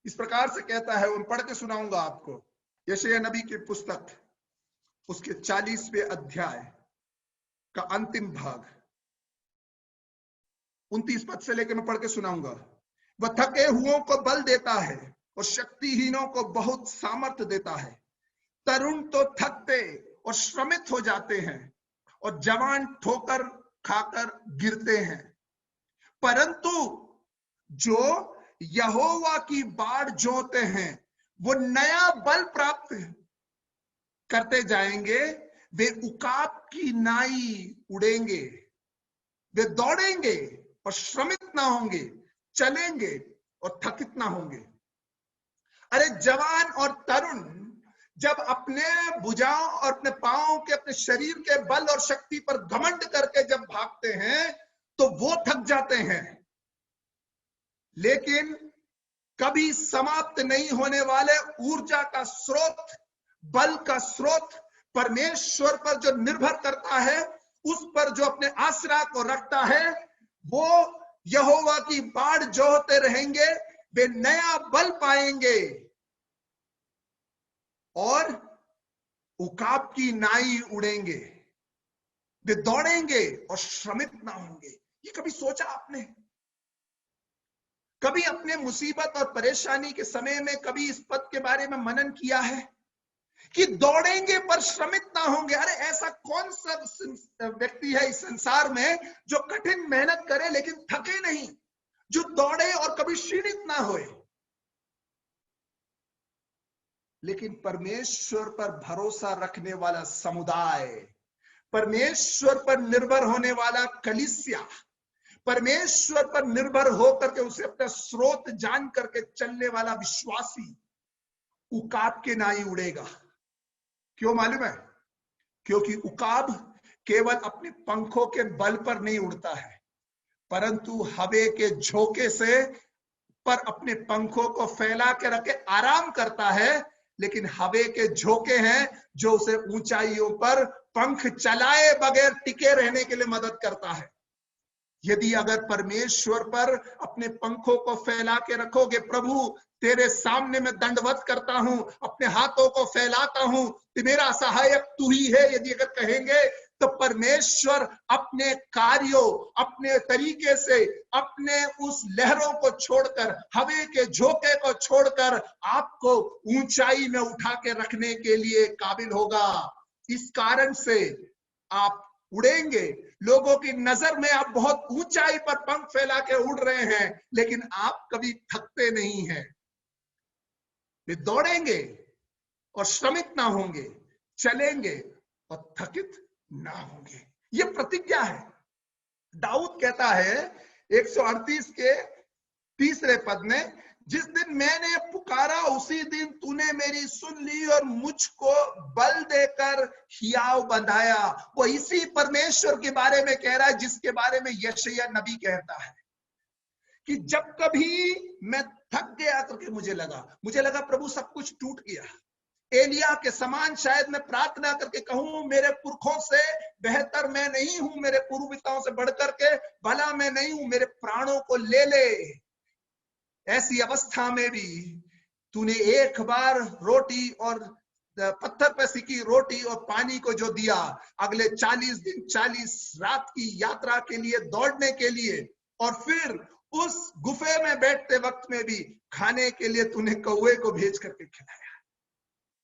Speaker 2: इस प्रकार से कहता है, मैं पढ़ के सुनाऊंगा आपको यशायाह नबी की पुस्तक उसके 40वें अध्याय का अंतिम भाग 29 पद से लेकर मैं पढ़ के सुनाऊंगा। वह थके हुओं को बल देता है और शक्तिहीनों को बहुत सामर्थ्य देता है। तरुण तो थकते और श्रमित हो जाते हैं और जवान ठोकर खाकर गिरते हैं, परंतु जो यहोवा की बाट जोते हैं वो नया बल प्राप्त करते जाएंगे। वे उकाब की नाई उड़ेंगे, वे दौड़ेंगे और श्रमित ना होंगे, चलेंगे और थकित ना होंगे। अरे जवान और तरुण जब अपने भुजाओं और अपने पांवों के अपने शरीर के बल और शक्ति पर घमंड करके जब भागते हैं तो वो थक जाते हैं, लेकिन कभी समाप्त नहीं होने वाले ऊर्जा का स्रोत, बल का स्रोत परमेश्वर पर जो निर्भर करता है, उस पर जो अपने आसरा को रखता है, वो यहोवा की बाढ़ जोहते रहेंगे। वे नया बल पाएंगे और उकाब की नाई उड़ेंगे, वे दौड़ेंगे और श्रमित ना होंगे। ये कभी सोचा आपने? कभी अपने मुसीबत और परेशानी के समय में कभी इस पद के बारे में मनन किया है कि दौड़ेंगे पर श्रमित ना होंगे? अरे ऐसा कौन सा व्यक्ति है इस संसार में जो कठिन मेहनत करे लेकिन थके नहीं, जो दौड़े और कभी क्षीणित ना होए? लेकिन परमेश्वर पर भरोसा रखने वाला समुदाय, परमेश्वर पर निर्भर होने वाला कलीसिया, परमेश्वर पर निर्भर होकर के उसे अपना स्रोत जान करके चलने वाला विश्वासी उकाब के नाई उड़ेगा। क्यों मालूम है? क्योंकि उकाब केवल अपने पंखों के बल पर नहीं उड़ता है, परंतु हवा के झोंके से पर अपने पंखों को फैला के रखे आराम करता है। लेकिन हवा के झोंके हैं जो उसे ऊंचाइयों पर पंख चलाए बगैर टिके रहने के लिए मदद करता है। यदि अगर परमेश्वर पर अपने पंखों को फैला के रखोगे, प्रभु तेरे सामने मैं दंडवत करता हूं, अपने हाथों को फैलाता हूं, मेरा सहायक तू ही है, यदि अगर कहेंगे तो परमेश्वर अपने कार्यों, अपने तरीके से, अपने उस लहरों को छोड़कर, हवा के झोंके को छोड़कर आपको ऊंचाई में उठा के रखने के लिए काबिल होगा। इस कारण से आप उड़ेंगे। लोगों की नजर में आप बहुत ऊंचाई पर पंख फैला के उड़ रहे हैं, लेकिन आप कभी थकते नहीं हैं। वे दौड़ेंगे और श्रमित ना होंगे, चलेंगे और थकित ना होंगे। ये प्रतिज्ञा है। दाऊद कहता है 138 के 3 पद में, जिस दिन मैंने पुकारा उसी दिन तूने मेरी सुन ली और मुझको बल देकर हियाव बंधाया। वो इसी परमेश्वर के बारे में कह रहा है जिसके बारे में यशायाह नबी कहता है कि जब कभी मैं थक गया करके मुझे लगा प्रभु सब कुछ टूट गया, एलिया के समान शायद मैं प्रार्थना करके कहूं मेरे पुरखों से बेहतर मैं नहीं हूं, मेरे पूर्वपिताओं से बढ़कर के भला मैं नहीं हूं, मेरे प्राणों को ले ले। ऐसी अवस्था में भी तूने एक बार रोटी और पत्थर पर सिकी रोटी और पानी को जो दिया, अगले 40 दिन 40 रात की यात्रा के लिए, दौड़ने के लिए, और फिर उस गुफे में बैठते वक्त में भी खाने के लिए तूने कौवे को भेज करके खिलाया।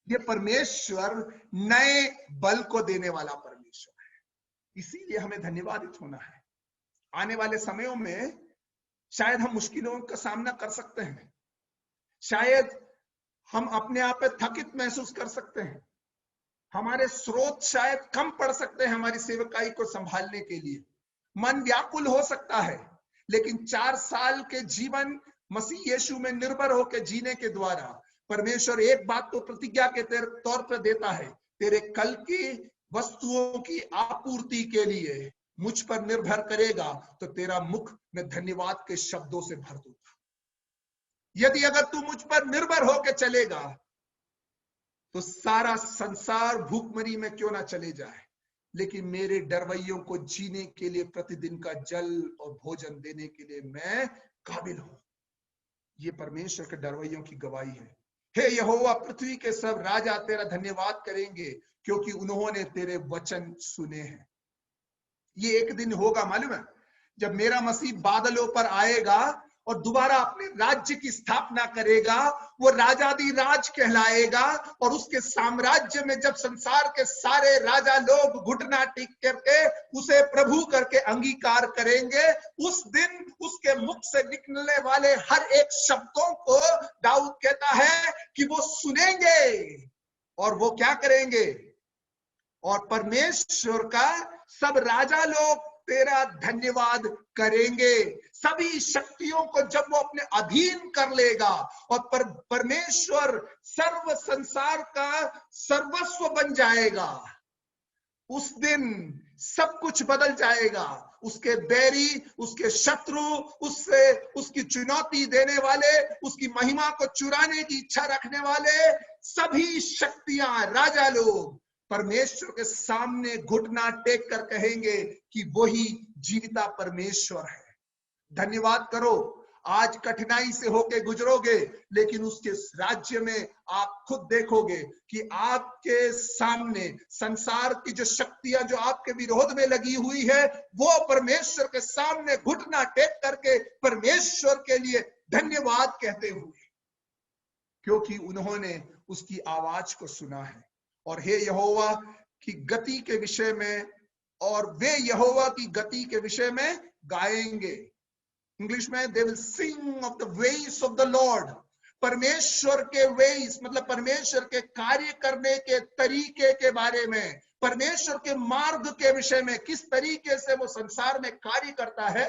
Speaker 2: ये परमेश्वर नए बल को देने वाला परमेश्वर है। इसीलिए हमें धन्यवादित होना है। आने वाले समयों में शायद हम मुश्किलों का सामना कर सकते हैं, शायद हम अपने आप पे थकित महसूस कर सकते हैं, हमारे स्रोत शायद कम पड़ सकते हैं हमारी सेवकाई को संभालने के लिए, मन व्याकुल हो सकता है। लेकिन 4 साल के जीवन मसीह यीशु में निर्भर होकर जीने के द्वारा परमेश्वर एक बात तो प्रतिज्ञा के तौर पर देता है तेरे कल की वस्तुओं की आपूर्ति के लिए मुझ पर निर्भर करेगा तो तेरा मुख मैं धन्यवाद के शब्दों से भर दूंगा। यदि अगर तू मुझ पर निर्भर होकर चलेगा तो सारा संसार भूखमरी में क्यों ना चले जाए, लेकिन मेरे डरवैयों को जीने के लिए प्रतिदिन का जल और भोजन देने के लिए मैं काबिल हूं। ये परमेश्वर के डरवैयों की गवाही है। हे यहोवा, पृथ्वी के सब राजा तेरा धन्यवाद करेंगे क्योंकि उन्होंने तेरे वचन सुने हैं। ये एक दिन होगा मालूम है, जब मेरा मसीह बादलों पर आएगा और दोबारा अपने राज्य की स्थापना करेगा। वो राजाधिराज कहलाएगा और उसके साम्राज्य में जब संसार के सारे राजा लोग घुटना टेक करके उसे प्रभु करके अंगीकार करेंगे, उस दिन उसके मुख से निकलने वाले हर एक शब्दों को दाऊद कहता है कि वो सुनेंगे और वो क्या करेंगे, और परमेश्वर का सब राजा लोग तेरा धन्यवाद करेंगे। सभी शक्तियों को जब वो अपने अधीन कर लेगा और परमेश्वर सर्व संसार का सर्वस्व बन जाएगा, उस दिन सब कुछ बदल जाएगा। उसके बैरी, उसके शत्रु, उससे उसकी चुनौती देने वाले, उसकी महिमा को चुराने की इच्छा रखने वाले सभी शक्तियां, राजा लोग परमेश्वर के सामने घुटना टेक कर कहेंगे कि वही जीविता परमेश्वर है। धन्यवाद करो। आज कठिनाई से होके गुजरोगे, लेकिन उसके राज्य में आप खुद देखोगे कि आपके सामने संसार की जो शक्तियां जो आपके विरोध में लगी हुई है, वो परमेश्वर के सामने घुटना टेक करके परमेश्वर के लिए धन्यवाद कहते हुए, क्योंकि उन्होंने उसकी आवाज को सुना है। और हे यहोवा की गति के विषय में, और वे यहोवा की गति के विषय में गाएंगे। इंग्लिश में they will sing of the ways of the Lord. परमेश्वर के वेज मतलब परमेश्वर के कार्य करने के तरीके के बारे में, परमेश्वर के मार्ग के विषय में, किस तरीके से वो संसार में कार्य करता है,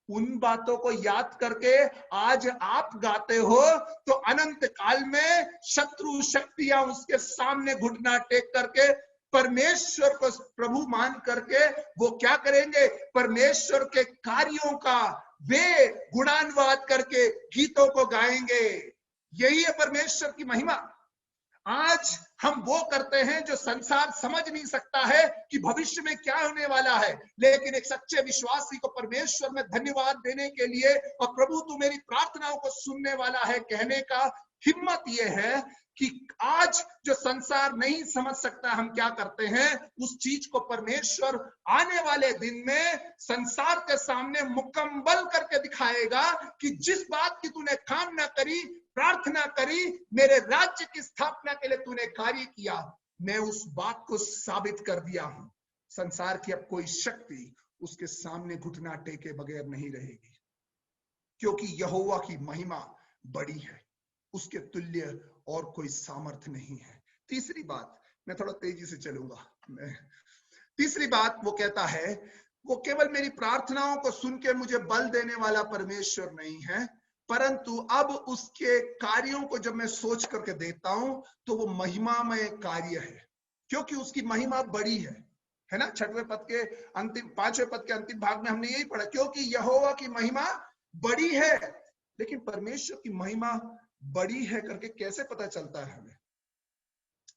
Speaker 2: उन बातों को याद करके आज आप गाते हो तो अनंत काल में शत्रु शक्तियां उसके सामने घुटना टेक करके परमेश्वर को प्रभु मान करके वो क्या करेंगे, परमेश्वर के कार्यों का वे गुणानुवाद करके गीतों को गाएंगे। यही है परमेश्वर की महिमा। आज हम वो करते हैं जो संसार समझ नहीं सकता है कि भविष्य में क्या होने वाला है, लेकिन एक सच्चे विश्वासी को परमेश्वर में धन्यवाद देने के लिए और प्रभु तू मेरी प्रार्थनाओं को सुनने वाला है कहने का हिम्मत ये है कि आज जो संसार नहीं समझ सकता हम क्या करते हैं, उस चीज को परमेश्वर आने वाले दिन में संसार के सामने मुकम्मल करके दिखाएगा कि जिस बात की तूने कामना करी, प्रार्थना करी, मेरे राज्य की स्थापना के लिए तूने कार्य किया, मैं उस बात को साबित कर दिया हूं। संसार की अब कोई शक्ति उसके सामने घुटना टेके बगैर नहीं रहेगी, क्योंकि यहोवा की महिमा बड़ी है, उसके तुल्य और कोई सामर्थ्य नहीं है। तीसरी बात, मैं थोड़ा तेजी से चलूंगा। तीसरी बात वो कहता है, वो केवल मेरी प्रार्थनाओं को सुन के मुझे बल देने वाला परमेश्वर नहीं है, परंतु अब उसके कार्यों को जब मैं सोच करके देखता हूं तो वो महिमामय कार्य है, क्योंकि उसकी महिमा बड़ी है ना। 6वें पद के अंतिम 5वें पद के अंतिम भाग में हमने यही पढ़ा, क्योंकि यहोवा की महिमा बड़ी है। लेकिन परमेश्वर की महिमा बड़ी है करके कैसे पता चलता है हमें?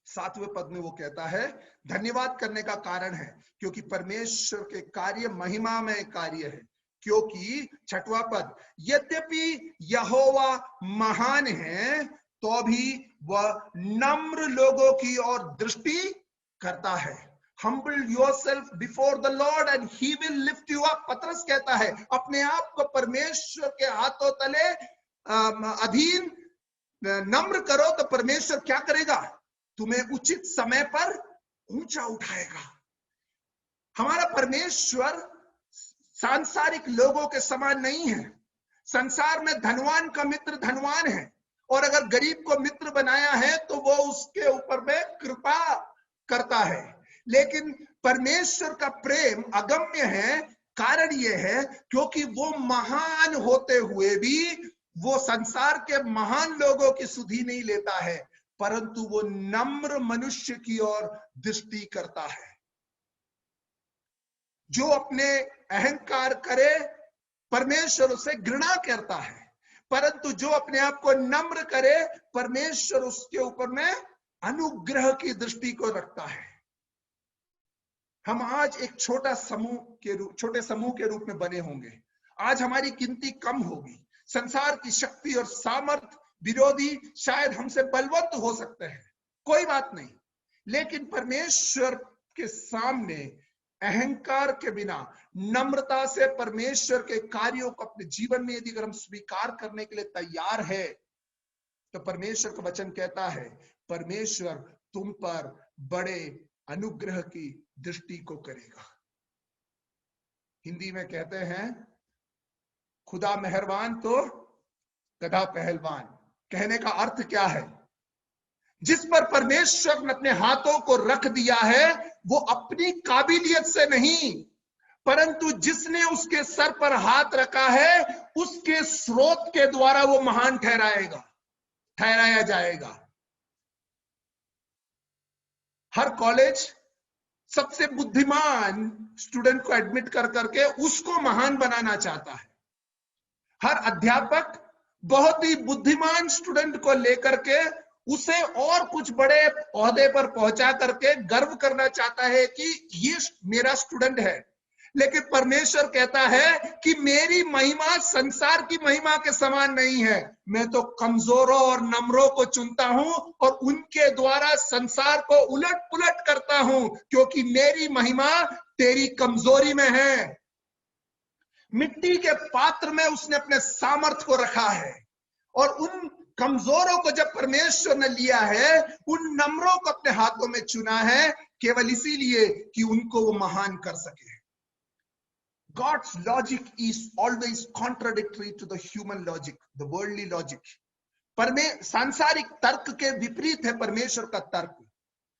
Speaker 2: 7वें पद में वो कहता है धन्यवाद करने का कारण है क्योंकि परमेश्वर के कार्य महिमामय कार्य है। क्योंकि 6वां पद, यद्यपि यहोवा महान है तो भी वह नम्र लोगों की ओर दृष्टि करता है। Humble yourself before the Lord and he will lift you up। पतरस कहता है अपने आप को परमेश्वर के हाथों तले अधीन नम्र करो तो परमेश्वर क्या करेगा, तुम्हें उचित समय पर ऊंचा उठाएगा। हमारा परमेश्वर सांसारिक लोगों के समान नहीं है। संसार में धनवान का मित्र धनवान है, और अगर गरीब को मित्र बनाया है तो वो उसके ऊपर में कृपा करता है। लेकिन परमेश्वर का प्रेम अगम्य है। कारण ये है क्योंकि वो महान होते हुए भी वो संसार के महान लोगों की सुधि नहीं लेता है। परंतु वो नम्र मनुष्य की ओर दृष्टि करता है। जो अपने अहंकार करे परमेश्वर उसे घृणा करता है, परंतु जो अपने आप को नम्र करे परमेश्वर उसके ऊपर में अनुग्रह की दृष्टि को रखता है। हम आज एक छोटे समूह के रूप में बने होंगे। आज हमारी गिनती कम होगी। संसार की शक्ति और सामर्थ विरोधी शायद हमसे बलवंत हो सकते हैं, कोई बात नहीं, लेकिन परमेश्वर के सामने अहंकार के बिना नम्रता से परमेश्वर के कार्यों को अपने जीवन में यदि अगर हम स्वीकार करने के लिए तैयार है तो परमेश्वर का वचन कहता है परमेश्वर तुम पर बड़े अनुग्रह की दृष्टि को करेगा। हिंदी में कहते हैं खुदा मेहरबान तो गधा पहलवान। कहने का अर्थ क्या है? जिस पर परमेश्वर ने अपने हाथों को रख दिया है वो अपनी काबिलियत से नहीं, परंतु जिसने उसके सर पर हाथ रखा है उसके स्रोत के द्वारा वो महान ठहराया जाएगा। हर कॉलेज सबसे बुद्धिमान स्टूडेंट को एडमिट कर करके उसको महान बनाना चाहता है। हर अध्यापक बहुत ही बुद्धिमान स्टूडेंट को लेकर के उसे और कुछ बड़े ओहदे पर पहुंचा करके गर्व करना चाहता है कि ये मेरा स्टूडेंट है। लेकिन परमेश्वर कहता है कि मेरी महिमा संसार की महिमा के समान नहीं है। मैं तो कमजोरों और नम्रों को चुनता हूं और उनके द्वारा संसार को उलट पुलट करता हूं, क्योंकि मेरी महिमा तेरी कमजोरी में है। मिट्टी के पात्र में उसने अपने सामर्थ को रखा है और उन कमजोरों को जब परमेश्वर ने लिया है, उन नम्रों को अपने हाथों में चुना है केवल इसीलिए कि उनको वो महान कर सके। God's logic is always contradictory to the human logic, the worldly logic. सांसारिक तर्क के विपरीत है परमेश्वर का तर्क।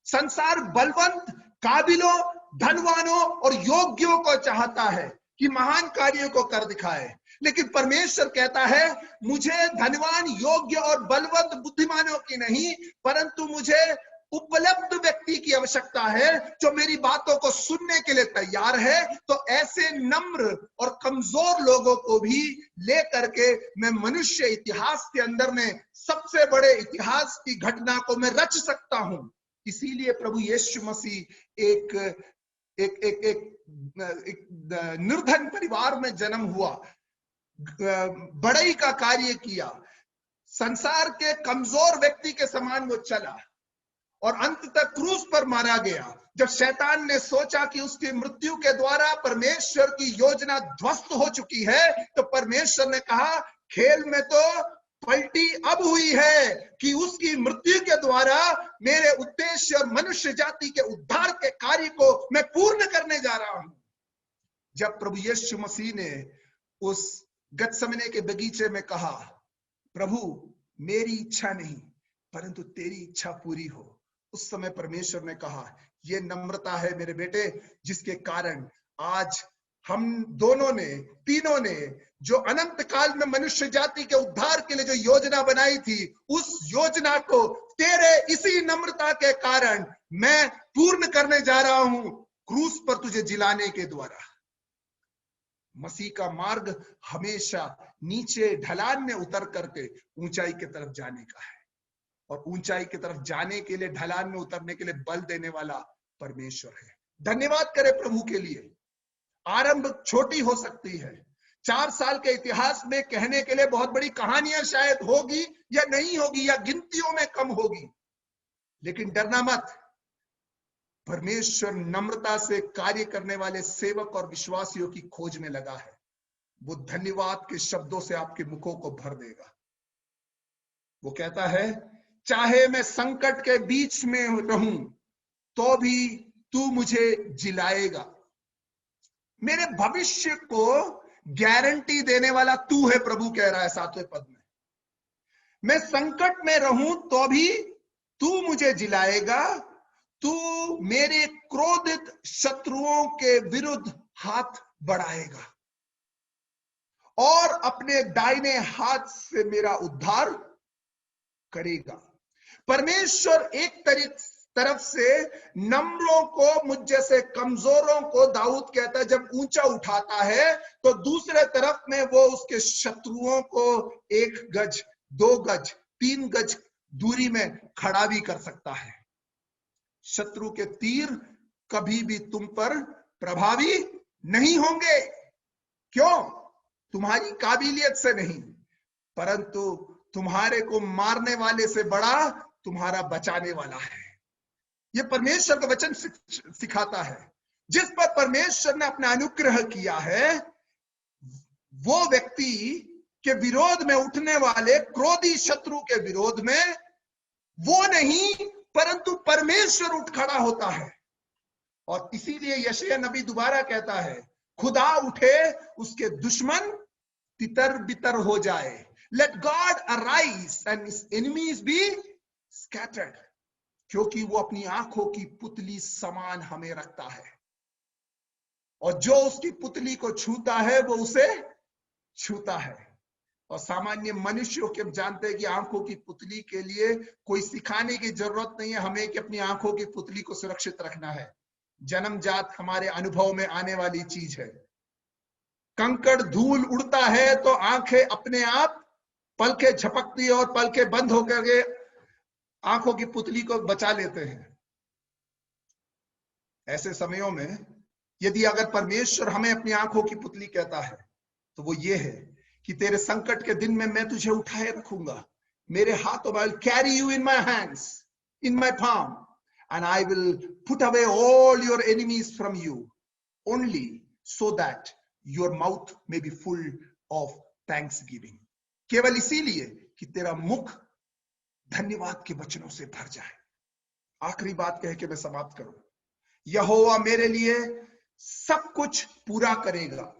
Speaker 2: संसार बलवंत, काबिलों, धनवानों और योग्यों को चाहता है कि महान कार्यों को कर दिखाए, लेकिन परमेश्वर कहता है मुझे धनवान, योग्य और बलवंत बुद्धिमानों की नहीं, परंतु मुझे उपलब्ध व्यक्ति की आवश्यकता है जो मेरी बातों को सुनने के लिए तैयार है। तो ऐसे नम्र और कमजोर लोगों को भी लेकर के मैं मनुष्य इतिहास के अंदर में सबसे बड़े इतिहास की घटना को मैं रच सकता हूं। इसीलिए प्रभु यीशु मसीह एक निर्धन परिवार में जन्म हुआ, बड़ाई का कार्य किया, संसार के कमजोर व्यक्ति के समान वो चला और अंत तक क्रूस पर मारा गया। जब शैतान ने सोचा कि उसकी मृत्यु के द्वारा परमेश्वर की योजना ध्वस्त हो चुकी है, तो परमेश्वर ने कहा खेल में तो पलटी अब हुई है कि उसकी मृत्यु के द्वारा मेरे उद्देश्य और मनुष्य जाति के उद्धार के कार्य को मैं पूर्ण करने जा रहा हूं। जब प्रभु यीशु मसीह ने उस गतसमने के बगीचे में कहा प्रभु मेरी इच्छा नहीं परंतु तेरी इच्छा पूरी हो, उस समय परमेश्वर ने कहा ये नम्रता है मेरे बेटे, जिसके कारण आज हम दोनों ने, तीनों ने जो अनंत काल में मनुष्य जाति के उद्धार के लिए जो योजना बनाई थी, उस योजना को तेरे इसी नम्रता के कारण मैं पूर्ण करने जा रहा हूं क्रूस पर तुझे जिलाने के द्वारा। मसीह का मार्ग हमेशा नीचे ढलान में उतर करके ऊंचाई की तरफ जाने का है, और ऊंचाई की तरफ जाने के लिए, ढलान में उतरने के लिए बल देने वाला परमेश्वर है। धन्यवाद करें प्रभु के लिए। आरंभ छोटी हो सकती है, 4 साल के इतिहास में कहने के लिए बहुत बड़ी कहानियां शायद होगी या नहीं होगी या गिनतियों में कम होगी, लेकिन डरना मत। परमेश्वर नम्रता से कार्य करने वाले सेवक और विश्वासियों की खोज में लगा है। वो धन्यवाद के शब्दों से आपके मुखों को भर देगा। वो कहता है चाहे मैं संकट के बीच में रहूं तो भी तू मुझे जिलाएगा। मेरे भविष्य को गारंटी देने वाला तू है, प्रभु कह रहा है 7वें पद में। मैं संकट में रहूं तो भी तू मुझे जिलाएगा, तू मेरे क्रोधित शत्रुओं के विरुद्ध हाथ बढ़ाएगा और अपने दाहिने हाथ से मेरा उद्धार करेगा। परमेश्वर एक तरफ से नम्रों को, मुझ जैसे कमजोरों को, दाऊद कहता है जब ऊंचा उठाता है तो दूसरे तरफ में वो उसके शत्रुओं को 1 गज 2 गज 3 गज दूरी में खड़ा भी कर सकता है। शत्रु के तीर कभी भी तुम पर प्रभावी नहीं होंगे। क्यों? तुम्हारी काबिलियत से नहीं, परंतु तुम्हारे को मारने वाले से बड़ा तुम्हारा बचाने वाला है। यह परमेश्वर का वचन सिखाता है। जिस पर परमेश्वर ने अपना अनुग्रह किया है, वो व्यक्ति के विरोध में उठने वाले क्रोधी शत्रु के विरोध में वो नहीं, परंतु परमेश्वर उठ खड़ा होता है। और इसीलिए यशायाह नबी दोबारा कहता है, खुदा उठे उसके दुश्मन तितर बितर हो जाए। Let God arise and his enemies be scattered. क्योंकि वो अपनी आंखों की पुतली समान हमें रखता है, और जो उसकी पुतली को छूता है वो उसे छूता है। और सामान्य मनुष्यों के जानते हैं कि आंखों की पुतली के लिए कोई सिखाने की जरूरत नहीं है हमें कि अपनी आंखों की पुतली को सुरक्षित रखना है। जन्मजात हमारे अनुभव में आने वाली चीज है। कंकड़ धूल उड़ता है तो आंखें अपने आप पलके झपकती है और पलके बंद होकर के आंखों की पुतली को बचा लेते हैं। ऐसे समयों में यदि अगर परमेश्वर हमें अपनी आंखों की पुतली कहता है तो वो ये है कि तेरे संकट के दिन में मैं तुझे उठाए रखूंगा, मेरे हाथों में, carry you in my hands, in my palm, and I will put away all your enemies from you, only so that your mouth may be full of thanksgiving. केवल इसीलिए कि तेरा मुख धन्यवाद के वचनों से भर जाए। आखिरी बात कह के मैं समाप्त करूं। यहोवा मेरे लिए सब कुछ पूरा करेगा।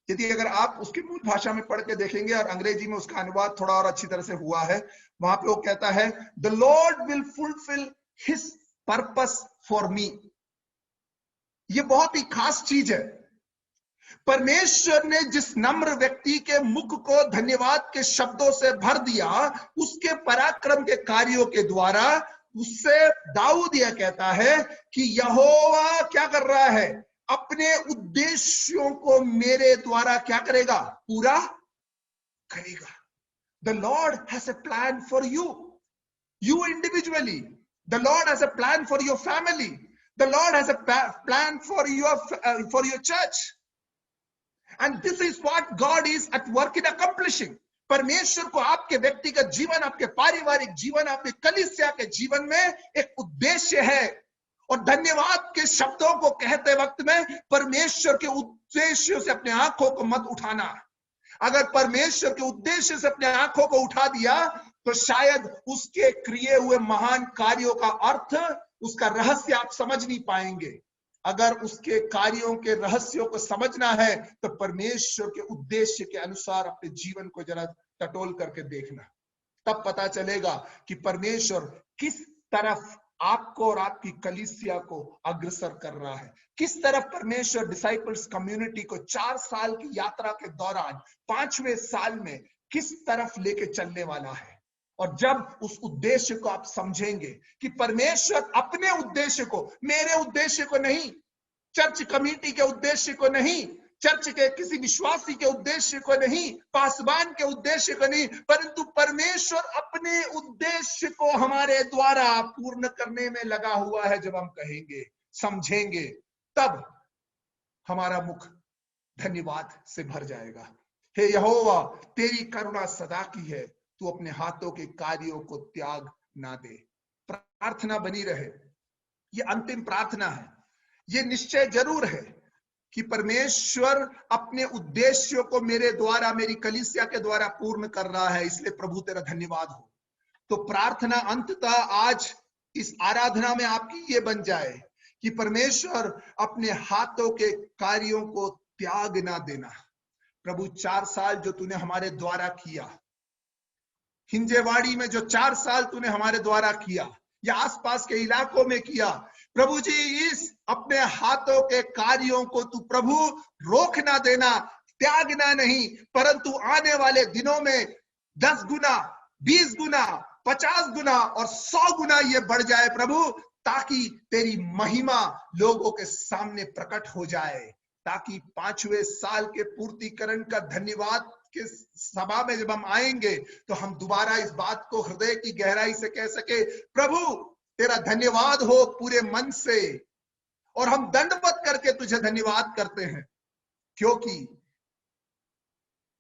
Speaker 2: यदि अगर आप उसकी मूल भाषा में पढ़ के देखेंगे, और अंग्रेजी में उसका अनुवाद थोड़ा और अच्छी तरह से हुआ है, वहां पे वो कहता है, the Lord will fulfil his purpose for me. ये बहुत ही खास चीज है। परमेश्वर ने जिस नम्र व्यक्ति के मुख को धन्यवाद के शब्दों से भर दिया, उसके पराक्रम के कार्यों के द्वारा, उससे दाऊद यह कहता है कि यहोवा क्या कर रहा है, अपने उद्देश्यों को मेरे द्वारा क्या करेगा, पूरा करेगा। The Lord has a plan for you, you individually. The Lord has a plan for your family. The Lord has a plan for your church. And this is what God is at work in accomplishing. परमेश्वर को आपके व्यक्तिगत जीवन, आपके पारिवारिक जीवन, आपके कलीसिया के जीवन में एक उद्देश्य है। और धन्यवाद के शब्दों को कहते वक्त में परमेश्वर के उद्देश्यों से अपने आंखों को मत उठाना। अगर परमेश्वर के उद्देश्य से अपने आंखों को उठा दिया तो शायद उसके किए हुए महान कार्यों का अर्थ, उसका रहस्य आप समझ नहीं पाएंगे। अगर उसके कार्यों के रहस्यों को समझना है तो परमेश्वर के उद्देश्य के अनुसार अपने जीवन को जरा टटोल करके देखना, तब पता चलेगा कि परमेश्वर किस तरफ आपको और आपकी कलीसिया को अग्रसर कर रहा है। किस तरफ परमेश्वर डिसाइपल्स कम्युनिटी को 4 साल की यात्रा के दौरान 5वें साल में किस तरफ लेके चलने वाला है। और जब उस उद्देश्य को आप समझेंगे कि परमेश्वर अपने उद्देश्य को, मेरे उद्देश्य को नहीं, चर्च कमेटी के उद्देश्य को नहीं, चर्च के किसी विश्वासी के उद्देश्य को नहीं, पासवान के उद्देश्य को नहीं, परंतु परमेश्वर अपने उद्देश्य को हमारे द्वारा पूर्ण करने में लगा हुआ है। जब हम कहेंगे, समझेंगे, तब हमारा मुख धन्यवाद से भर जाएगा। हे यहोवा, तेरी करुणा सदा की है, तू अपने हाथों के कार्यों को त्याग ना दे। प्रार्थना बनी रहे। ये अंतिम प्रार्थना है। ये निश्चय जरूर है कि परमेश्वर अपने उद्देश्यों को मेरे द्वारा, मेरी कलीसिया के द्वारा पूर्ण कर रहा है, इसलिए प्रभु तेरा धन्यवाद हो। तो प्रार्थना अंततः आज इस आराधना में आपकी ये बन जाए कि परमेश्वर अपने हाथों के कार्यों को त्याग ना देना। प्रभु 4 साल जो तूने हमारे द्वारा किया, हिंजेवाड़ी में जो 4 साल तूने हमारे द्वारा किया, या आसपास के इलाकों में किया, प्रभु जी इस अपने हाथों के कार्यों को तू प्रभु रोकना देना, त्यागना नहीं, परंतु आने वाले दिनों में 10 गुना, 20 गुना, 50 गुना और 100 गुना ये बढ़ जाए प्रभु, ताकि तेरी महिमा लोगों के सामने प्रकट हो जाए, ताकि 5वें साल के पूर्तिकरण का धन्यवाद के सभा में जब हम आएंगे तो हम दोबारा इस बात को हृदय की गहराई से कह सके, प्रभु तेरा धन्यवाद हो पूरे मन से। और हम दंडवत करके तुझे धन्यवाद करते हैं, क्योंकि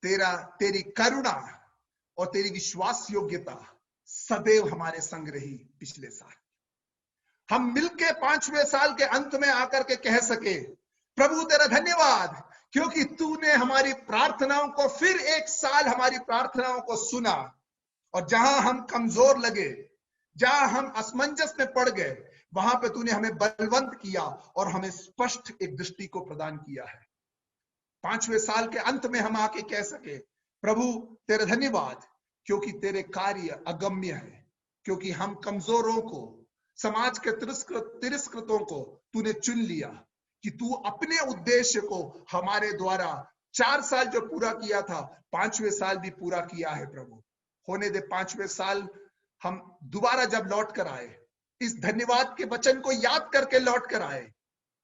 Speaker 2: तेरी करुणा और तेरी विश्वास योग्यता सदैव हमारे संग रही। पिछले साल हम मिलके 5वें साल के अंत में आकर के कह सके, प्रभु तेरा धन्यवाद, क्योंकि तूने हमारी प्रार्थनाओं को फिर एक साल हमारी प्रार्थनाओं को सुना, और जहां हम कमजोर लगे, जहां हम असमंजस में पड़ गए, वहां पे तूने हमें बलवंत किया और हमें स्पष्ट एक दृष्टि को प्रदान किया है। 5वें साल के अंत में हम आके कह सके, प्रभु तेरा धन्यवाद, क्योंकि तेरे कार्य अगम्य है, क्योंकि हम कमजोरों को, समाज के तिरस्कृतों को तूने चुन लिया, कि तू अपने उद्देश्य को हमारे द्वारा 4 साल जो पूरा किया था, 5वें साल भी पूरा किया है। प्रभु होने दे 5वें साल हम दोबारा जब लौट कर आए, इस धन्यवाद के वचन को याद करके लौट कर आए,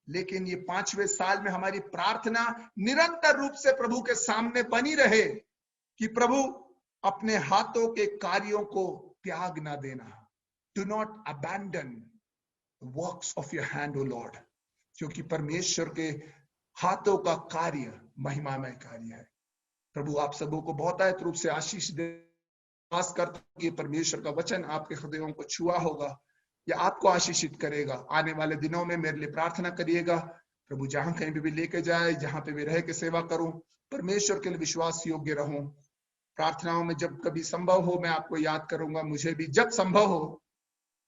Speaker 2: लेकिन ये 5वें साल में हमारी प्रार्थना निरंतर रूप से प्रभु के सामने बनी रहे कि प्रभु अपने हाथों के कार्यों को त्याग ना देना। Do not abandon works of your hand O Lord, क्योंकि परमेश्वर के हाथों का कार्य महिमामय कार्य है। प्रभु आप सबों को बहुतायत रूप से आशीष दे। आस करता हूं कि परमेश्वर का वचन आपके हृदयों को छुआ होगा, या आपको आशीषित करेगा। आने वाले दिनों में मेरे लिए प्रार्थना करिएगा, प्रभु जहां कहीं भी लेके जाए, जहां पे भी रह के सेवा करूं, परमेश्वर के लिए विश्वास योग्य रहूं। प्रार्थनाओं में जब कभी संभव हो मैं आपको याद करूंगा, मुझे भी जब संभव हो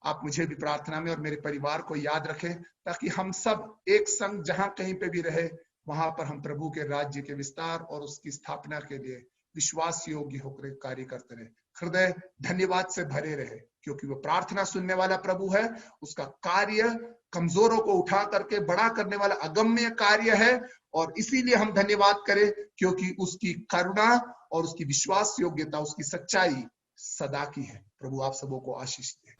Speaker 2: आप मुझे भी प्रार्थना में और मेरे परिवार को याद रखें, ताकि हम सब एक संग जहां कहीं पे भी रहे, वहां पर हम प्रभु के राज्य के विस्तार और उसकी स्थापना के लिए विश्वास योग्य होकर कार्य करते रहे। हृदय धन्यवाद से भरे रहे, क्योंकि वो प्रार्थना सुनने वाला प्रभु है। उसका कार्य कमजोरों को उठा करके बड़ा करने वाला अगम्य कार्य है, और इसीलिए हम धन्यवाद करें, क्योंकि उसकी करुणा और उसकी विश्वास योग्यता, उसकी सच्चाई सदा की है। प्रभु आप सबों को आशीष दे।